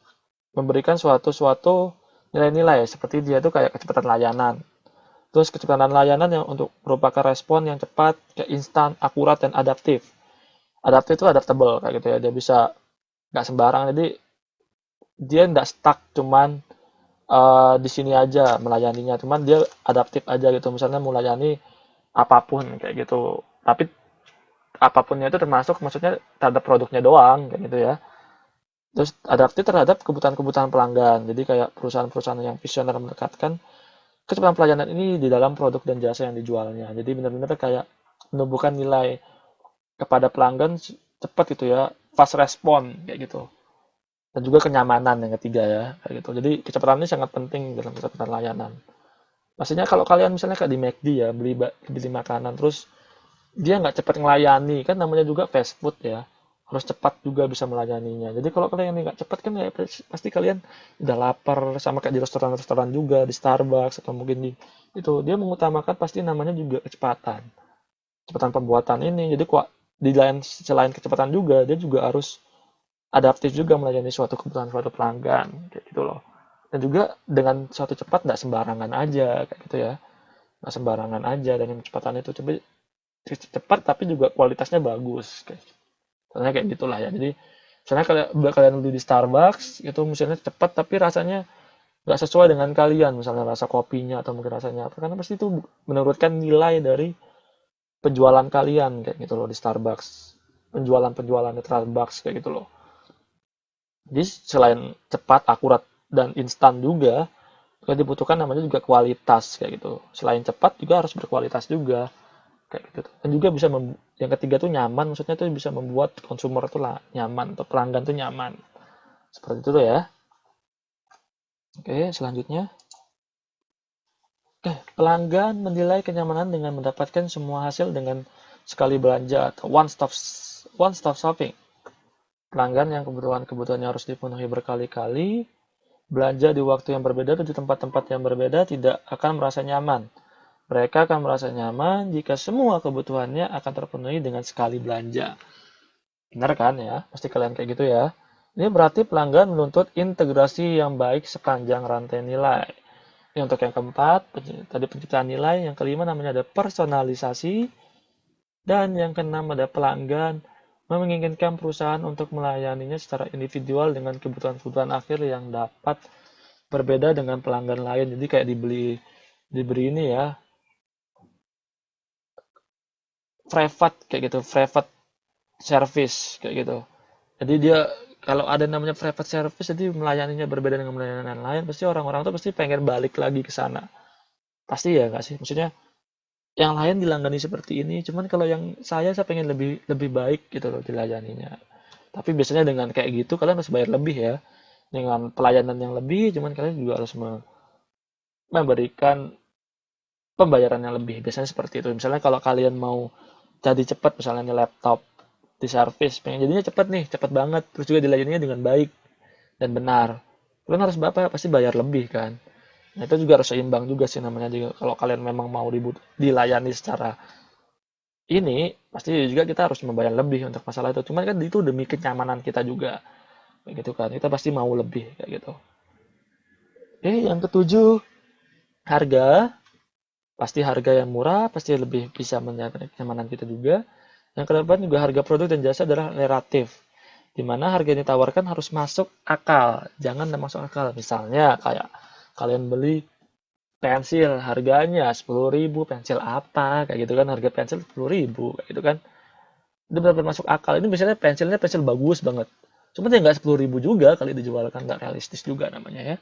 memberikan suatu nilai-nilai seperti dia tuh kayak kecepatan layanan. Terus kecepatan layanan yang untuk merupakan respon yang cepat, kayak instan, akurat dan adaptif. Adaptif itu adaptable kayak gitu ya. Dia bisa nggak sembarang. Jadi dia nggak stuck cuman di sini aja melayaninya. Cuman dia adaptif aja gitu. Misalnya melayani apapun kayak gitu. Tapi apapunnya itu termasuk maksudnya terhadap produknya doang kayak gitu ya. Terus adaptif terhadap kebutuhan-kebutuhan pelanggan. Jadi kayak perusahaan-perusahaan yang visioner mendekatkan kecepatan pelayanan ini di dalam produk dan jasa yang dijualnya. Jadi benar-benar kayak menumbuhkan nilai kepada pelanggan cepat gitu ya, fast respon kayak gitu. Dan juga kenyamanan yang ketiga ya, kayak gitu. Jadi kecepatan ini sangat penting dalam kecepatan layanan. Pastinya kalau kalian misalnya kayak di McD ya, beli makanan, terus dia nggak cepat melayani, kan namanya juga fast food ya. Harus cepat juga bisa melayaninya. Jadi kalau kalian nggak cepat kan ya pasti kalian udah lapar, sama kayak di restoran-restoran juga, di Starbucks atau mungkin di itu dia mengutamakan pasti namanya juga kecepatan. Kecepatan pembuatan ini. Jadi kok di lain selain kecepatan juga dia juga harus adaptif juga melayani suatu kebutuhan suatu pelanggan kayak gitu loh. Dan juga dengan suatu cepat nggak sembarangan aja kayak gitu ya. Nggak sembarangan aja dan kecepatan itu cepat tapi juga kualitasnya bagus kayak gitu. Soalnya kayak gitulah ya. Jadi misalnya kalian beli di Starbucks itu misalnya cepat tapi rasanya nggak sesuai dengan kalian, misalnya rasa kopinya atau mungkin rasanya apa, karena pasti itu menurutkan nilai dari penjualan kalian kayak gitu loh di Starbucks, penjualan di Starbucks kayak gitu loh. Jadi selain cepat, akurat dan instan juga yang dibutuhkan namanya juga kualitas kayak gitu. Selain cepat juga harus berkualitas juga kayak gitu. Dan juga bisa yang ketiga tuh nyaman, maksudnya tuh bisa membuat konsumer tuh lah nyaman atau pelanggan tuh nyaman. Seperti itu tuh ya. Oke, selanjutnya. Oke, pelanggan menilai kenyamanan dengan mendapatkan semua hasil dengan sekali belanja atau one stop shopping. Pelanggan yang kebutuhannya harus dipenuhi berkali-kali, belanja di waktu yang berbeda dan di tempat-tempat yang berbeda tidak akan merasa nyaman. Mereka akan merasa nyaman jika semua kebutuhannya akan terpenuhi dengan sekali belanja. Benar kan ya? Pasti kalian kayak gitu ya. Ini berarti pelanggan menuntut integrasi yang baik sepanjang rantai nilai. Ini untuk yang keempat, tadi penciptaan nilai. Yang kelima namanya ada personalisasi. Dan yang keenam ada pelanggan menginginkan perusahaan untuk melayaninya secara individual dengan kebutuhan-kebutuhan akhir yang dapat berbeda dengan pelanggan lain. Jadi kayak diberi ini ya, private service kayak gitu. Jadi dia kalau ada namanya private service, jadi melayaninya berbeda dengan melayani lain, pasti orang-orang tuh pasti pengen balik lagi ke sana. Pasti ya nggak sih? Maksudnya yang lain dilangani seperti ini, cuman kalau yang saya pengen lebih lebih baik gitu loh dilayaninya. Tapi biasanya dengan kayak gitu kalian harus bayar lebih ya. Dengan pelayanan yang lebih, cuman kalian juga harus memberikan pembayaran yang lebih. Biasanya seperti itu. Misalnya kalau kalian mau jadi cepat, misalnya laptop di servis, pengen jadinya cepat nih, cepat banget, terus juga dilayaninya dengan baik dan benar. Kalian harus berapa? Pasti bayar lebih kan. Nah, itu juga harus seimbang juga sih namanya juga. Kalau kalian memang mau dilayani secara ini, pasti juga kita harus membayar lebih untuk masalah itu. Cuman kan itu demi kenyamanan kita juga. Kayak gitu kan. Kita pasti mau lebih kayak gitu. Oke, yang ketujuh, harga. Pasti harga yang murah, pasti lebih bisa menjaga kenyamanan kita juga. Yang kedepan juga harga produk dan jasa adalah relatif, di mana harga yang ditawarkan harus masuk akal, jangan tidak masuk akal. Misalnya kayak kalian beli pensil harganya 10.000, pensil apa kayak gitu kan, harga pensil 10.000 kayak gitu kan, itu benar-benar masuk akal. Ini misalnya pensilnya pensil bagus banget, cuma dia nggak 10.000 juga kali dijual, kan nggak realistis juga namanya ya,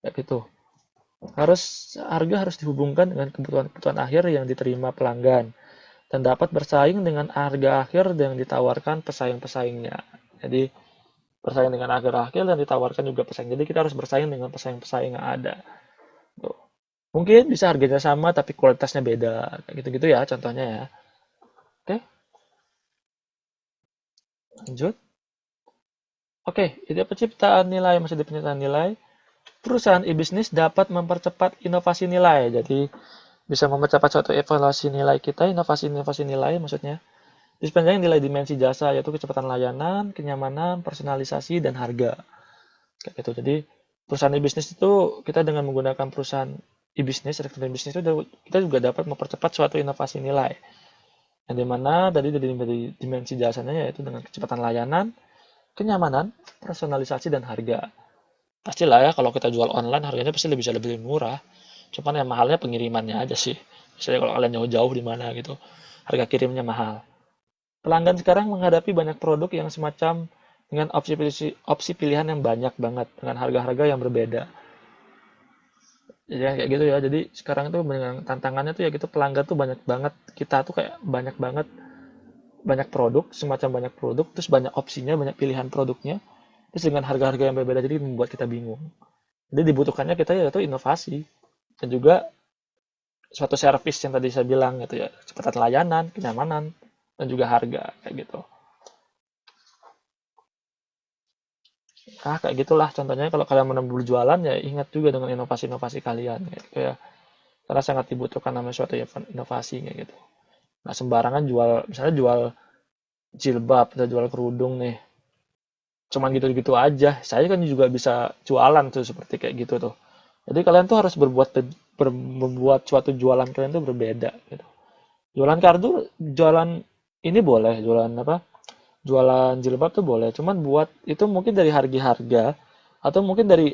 kayak gitu. Harga harus dihubungkan dengan kebutuhan-kebutuhan akhir yang diterima pelanggan dan dapat bersaing dengan harga akhir yang ditawarkan pesaing-pesaingnya. Jadi bersaing dengan harga akhir dan ditawarkan juga pesaing. Jadi kita harus bersaing dengan pesaing-pesaing yang ada. Tuh. Mungkin bisa harganya sama tapi kualitasnya beda. Kayak gitu-gitu ya contohnya ya. Oke, lanjut. Oke, ide penciptaan nilai masih di penciptaan nilai. Perusahaan e-bisnis dapat mempercepat inovasi nilai. Jadi bisa mempercepat suatu evaluasi nilai kita, inovasi-inovasi nilai maksudnya. Di sepanjang nilai dimensi jasa, yaitu kecepatan layanan, kenyamanan, personalisasi, dan harga. Kayak gitu. Jadi perusahaan e-bisnis itu kita dengan menggunakan perusahaan e-bisnis, elektronik bisnis itu kita juga dapat mempercepat suatu inovasi nilai. Yang dimana tadi dari dimensi jasanya yaitu dengan kecepatan layanan, kenyamanan, personalisasi, dan harga. Pastilah ya kalau kita jual online harganya pasti lebih murah. Cuman yang mahalnya pengirimannya aja sih. Misalnya kalau kalian jauh-jauh di mana gitu, harga kirimnya mahal. Pelanggan sekarang menghadapi banyak produk yang semacam dengan opsi pilihan yang banyak banget dengan harga-harga yang berbeda. Jadi kayak gitu ya. Jadi sekarang tuh dengan tantangannya tuh ya gitu, pelanggan tuh banyak banget. Kita tuh kayak banyak banget, banyak produk, semacam banyak produk, terus banyak opsinya, banyak pilihan produknya. Terus dengan harga-harga yang berbeda, jadi membuat kita bingung. Jadi dibutuhkannya kita yaitu inovasi dan juga suatu servis yang tadi saya bilang gitu ya, kecepatan layanan, kenyamanan, dan juga harga kayak gitu. Kayak gitulah contohnya kalau kalian mau berjualan ya ingat juga dengan inovasi-inovasi kalian gitu ya. Karena sangat dibutuhkan namanya suatu inovasi kayak gitu. Nah, sembarangan jual, misalnya jual jilbab atau jual kerudung nih. Cuman gitu-gitu aja. Saya kan juga bisa jualan tuh seperti kayak gitu tuh. Jadi kalian tuh harus membuat suatu jualan kalian tuh berbeda gitu. Jualan kartu, jualan ini boleh, jualan apa? Jualan jilbab tuh boleh. Cuman buat itu mungkin dari harga-harga atau mungkin dari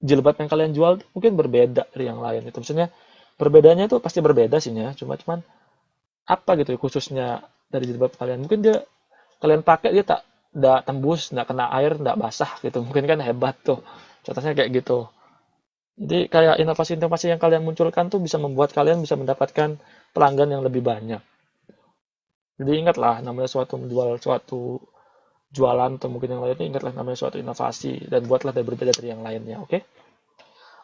jilbab yang kalian jual mungkin berbeda dari yang lain itu. Maksudnya perbedaannya itu pasti berbeda sih ya. Cuman apa gitu ya, khususnya dari jilbab kalian. Mungkin dia kalian pakai dia tak nggak tembus, nggak kena air, nggak basah gitu. Mungkin kan hebat tuh. Contohnya kayak gitu. Jadi kayak inovasi-inovasi yang kalian munculkan tuh bisa membuat kalian bisa mendapatkan pelanggan yang lebih banyak. Jadi ingatlah namanya suatu menjual suatu jualan atau mungkin yang lainnya, ingatlah namanya suatu inovasi dan buatlah dia berbeda dari yang lainnya. Oke?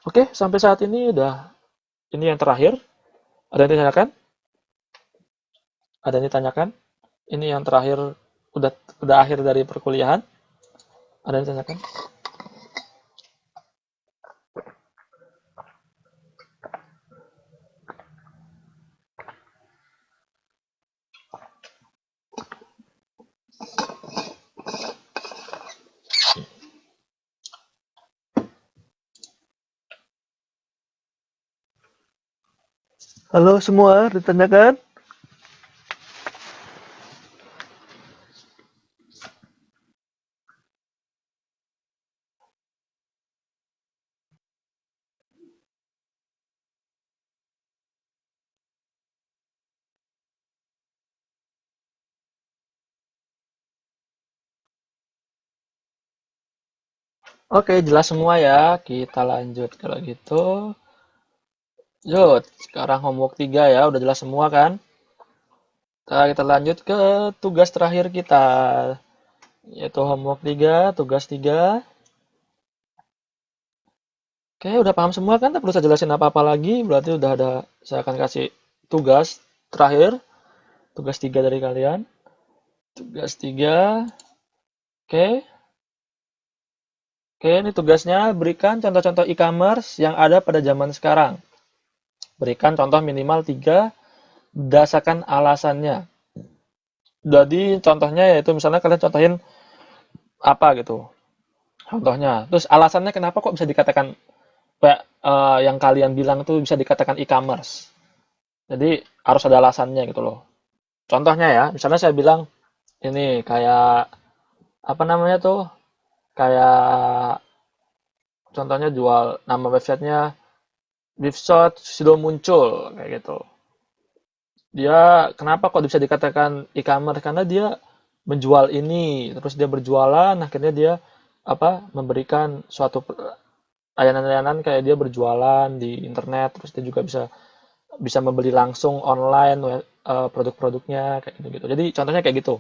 Oke, sampai saat ini udah ini yang terakhir. Ada yang ditanyakan? Ada yang ditanyakan? Ini yang terakhir udah udah akhir dari perkuliahan. Ada yang ditanyakan? Halo semua, ditanyakan? Oke, jelas semua ya. Kita lanjut kalau gitu. Yuk, sekarang homework 3 ya, udah jelas semua kan? Kita lanjut ke tugas terakhir kita, yaitu homework 3, tugas 3. Oke, udah paham semua kan? Tak perlu saya jelasin apa-apa lagi. Berarti udah ada, saya akan kasih tugas terakhir, tugas 3 dari kalian. Tugas 3. Oke. Oke, ini tugasnya berikan contoh-contoh e-commerce yang ada pada zaman sekarang. Berikan contoh minimal 3, berdasarkan alasannya. Jadi contohnya yaitu misalnya kalian contohin apa gitu. Contohnya. Terus alasannya kenapa kok bisa dikatakan kayak yang kalian bilang tuh bisa dikatakan e-commerce. Jadi harus ada alasannya gitu loh. Contohnya ya, misalnya saya bilang ini kayak apa namanya tuh? Kayak contohnya jual nama websitenya Webshot sudah muncul kayak gitu. Dia kenapa kok bisa dikatakan e-commerce? Karena dia menjual ini, terus dia berjualan, akhirnya dia apa memberikan suatu layanan-layanan kayak dia berjualan di internet, terus dia juga bisa bisa membeli langsung online produk-produknya kayak gitu-gitu. Jadi contohnya kayak gitu.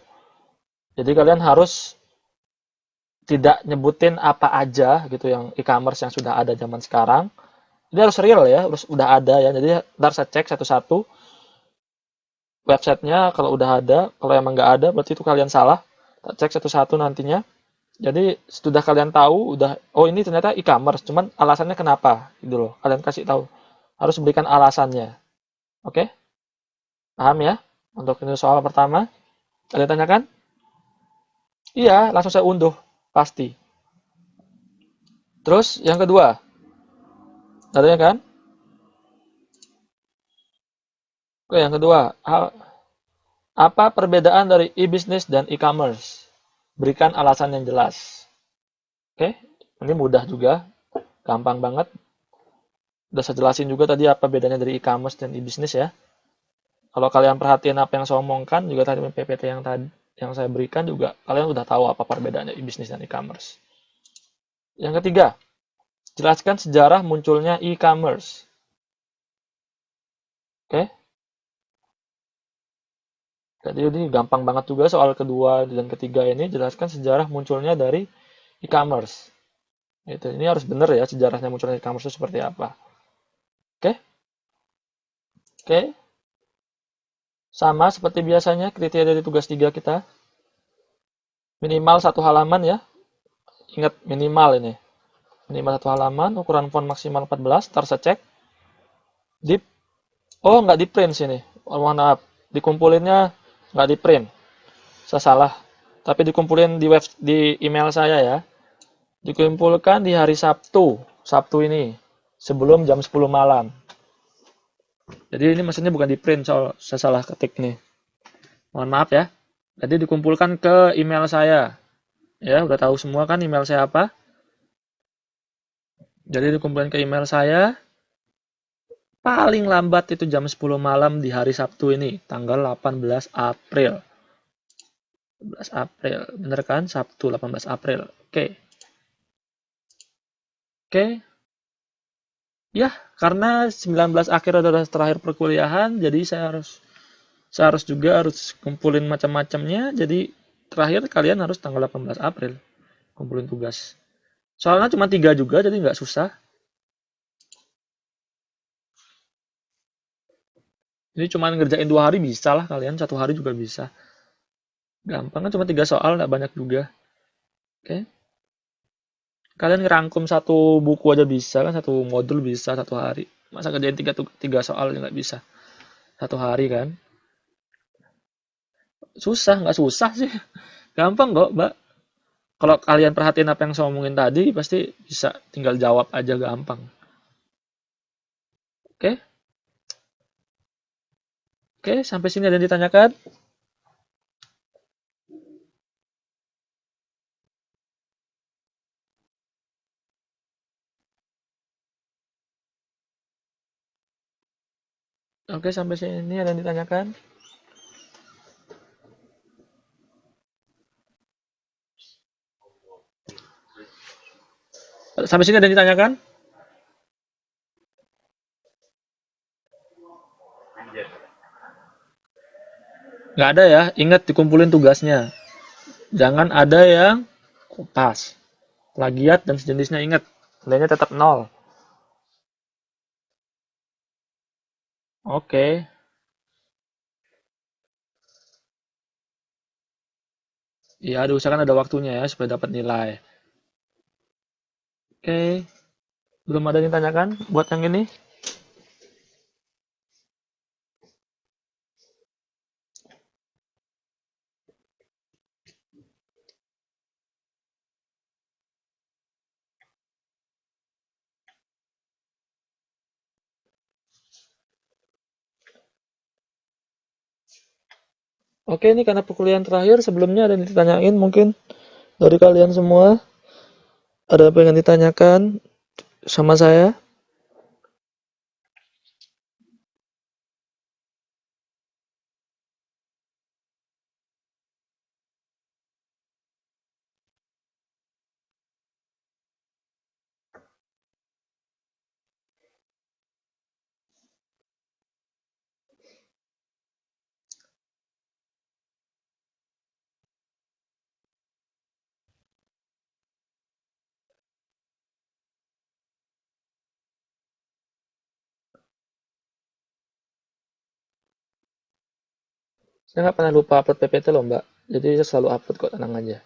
Jadi kalian harus tidak nyebutin apa aja gitu yang e-commerce yang sudah ada zaman sekarang. Ini harus real ya, harus udah ada ya. Jadi ntar saya cek satu-satu websitenya kalau udah ada, kalau emang nggak ada berarti itu kalian salah. Tak cek satu-satu nantinya. Jadi sudah kalian tahu, udah oh ini ternyata e-commerce, cuman alasannya kenapa gitu loh. Kalian kasih tahu. Harus berikan alasannya. Oke? Paham ya? Untuk ini soal pertama, kalian tanyakan? Iya, langsung saya unduh, pasti. Terus yang kedua, tanya kan? Oke, yang kedua, apa perbedaan dari e-business dan e-commerce? Berikan alasan yang jelas. Oke, ini mudah juga, gampang banget. Udah saya jelasin juga tadi apa bedanya dari e-commerce dan e-business ya. Kalau kalian perhatiin apa yang saya omongkan, juga tadi PPT yang saya berikan juga, kalian udah tahu apa perbedaannya e-business dan e-commerce. Yang ketiga, jelaskan sejarah munculnya e-commerce. Oke, jadi ini gampang banget juga soal kedua dan ketiga ini, jelaskan sejarah munculnya dari e-commerce. Itu ini harus benar ya sejarahnya munculnya e-commerce itu seperti apa. Oke, oke. Sama seperti biasanya kriteria dari tugas 3 kita. Minimal satu halaman ya. Ingat minimal ini. Minimal satu halaman, ukuran font maksimal 14. Ntar saya cek. Di, oh nggak di print sini. Oh, mohon maaf. Dikumpulinnya nggak di print. Saya salah. Tapi dikumpulin di email saya ya. Dikumpulkan di hari Sabtu. Sabtu ini. Sebelum jam 10 malam. Jadi ini maksudnya bukan di print, soal saya salah ketik nih. Mohon maaf ya. Jadi dikumpulkan ke email saya. Ya, udah tahu semua kan email saya apa? Jadi dikumpulkan ke email saya. Paling lambat itu jam 10 malam di hari Sabtu ini, tanggal 18 April. 18 April, bener kan? Sabtu 18 April. Oke. Oke. Ya, karena 19 akhir adalah terakhir perkuliahan, jadi saya harus juga harus kumpulin macam-macamnya. Jadi terakhir kalian harus tanggal 18 April kumpulin tugas. Soalnya cuma 3 juga, jadi nggak susah. Ini cuma ngerjain 2 hari bisa lah kalian, 1 hari juga bisa. Gampang kan cuma 3 soal, nggak banyak juga. Oke. Kalian ngerangkum satu buku aja bisa kan, satu modul bisa 1 hari. Masa kerjain tiga soal nggak bisa 1 hari kan? Susah, nggak susah sih. Gampang kok, Mbak. Kalau kalian perhatiin apa yang saya omongin tadi, pasti bisa tinggal jawab aja gampang. Oke? Oke, sampai sini ada yang ditanyakan? Oke, sampai sini ada yang ditanyakan? Sampai sini ada yang ditanyakan? Nggak ada ya, ingat dikumpulin tugasnya. Jangan ada yang kopas, plagiat dan sejenisnya, ingat. Nilainya tetap nol. Oke, ya diusahakan ada waktunya ya supaya dapat nilai. Oke, belum ada yang ditanyakan buat yang ini? Oke, ini karena perkuliahan terakhir, sebelumnya ada yang ditanyain mungkin dari kalian semua, ada apa yang ditanyakan sama saya? Saya nggak pernah lupa upload PPT loh, Mbak. Jadi saya selalu upload kok, tenang aja.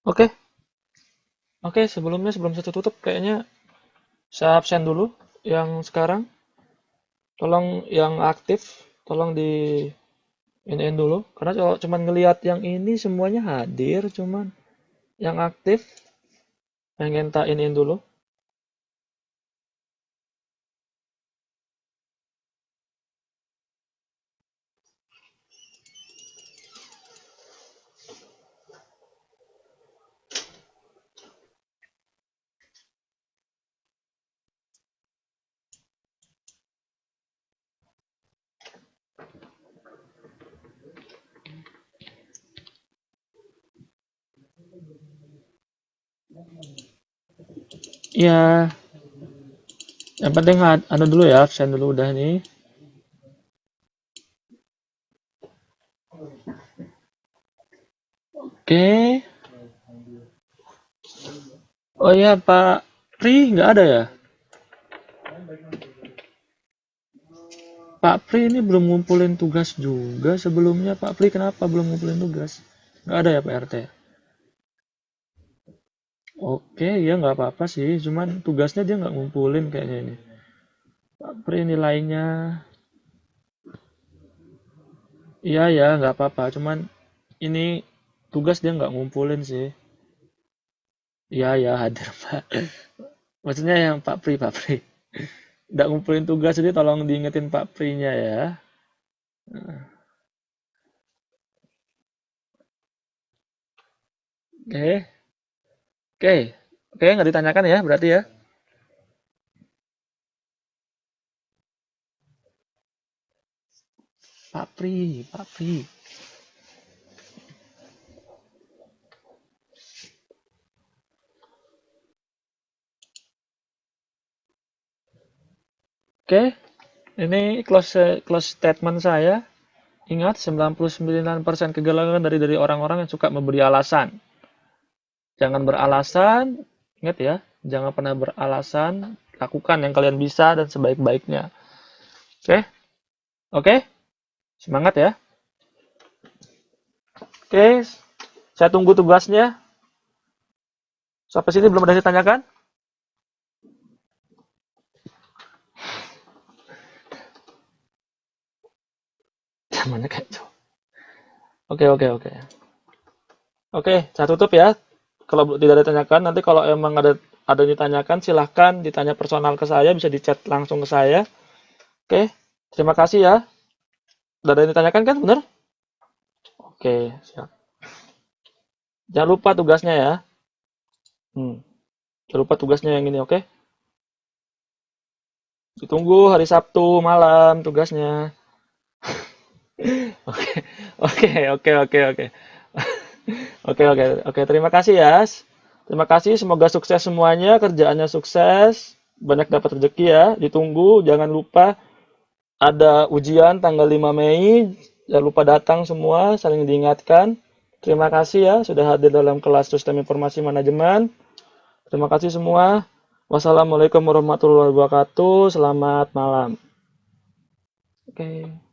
Oke, oke, sebelum saya tutup, kayaknya saya absen dulu yang sekarang. Tolong yang aktif, tolong di iniin dulu. Karena kalau cuman ngelihat yang ini semuanya hadir, cuman yang aktif pengen tak iniin dulu. Ya, yang penting anu dulu ya, absen dulu udah nih. Oke. Oh iya, Pak Pri nggak ada ya? Pak Pri ini belum ngumpulin tugas juga sebelumnya. Pak Pri kenapa belum ngumpulin tugas? Nggak ada ya Pak RT? Oke, ya nggak apa-apa sih. Cuman tugasnya dia nggak ngumpulin kayaknya ini. Pak Pri nilainya, iya ya nggak apa-apa. Cuman ini tugas dia nggak ngumpulin sih. Iya ya hadir Pak. Maksudnya yang Pak Pri, Pak Pri. Nggak ngumpulin tugas, jadi tolong diingetin Pak Pri-nya ya. Oke, oke, oke nggak ditanyakan ya berarti ya. Pak Pri, Pak Pri. Oke, ini close statement saya. Ingat, 99% kegagalan dari orang-orang yang suka memberi alasan. Jangan beralasan, ingat ya, jangan pernah beralasan, lakukan yang kalian bisa dan sebaik-baiknya. Oke? Oke? Semangat ya. Oke, saya tunggu tugasnya. Sampai sini belum ada yang ditanyakan? Mana kacau. Oke, oke, oke. Oke, saya tutup ya. Kalau tidak ada ditanyakan, nanti kalau emang ada yang ditanyakan, silahkan ditanya personal ke saya, bisa di chat langsung ke saya. Oke, terima kasih ya. Udah ada yang ditanyakan kan, bener? Oke, siap. Jangan lupa tugasnya ya. Jangan lupa tugasnya yang ini, oke? Ditunggu hari Sabtu malam tugasnya. Oke, oke, oke, oke, oke. Oke, oke, oke. Terima kasih ya. Terima kasih. Semoga sukses semuanya. Kerjaannya sukses. Banyak dapat rezeki ya. Ditunggu. Jangan lupa ada ujian tanggal 5 Mei. Jangan lupa datang semua. Saling diingatkan. Terima kasih ya sudah hadir dalam kelas Sistem Informasi Manajemen. Terima kasih semua. Wassalamualaikum warahmatullahi wabarakatuh. Selamat malam. Oke.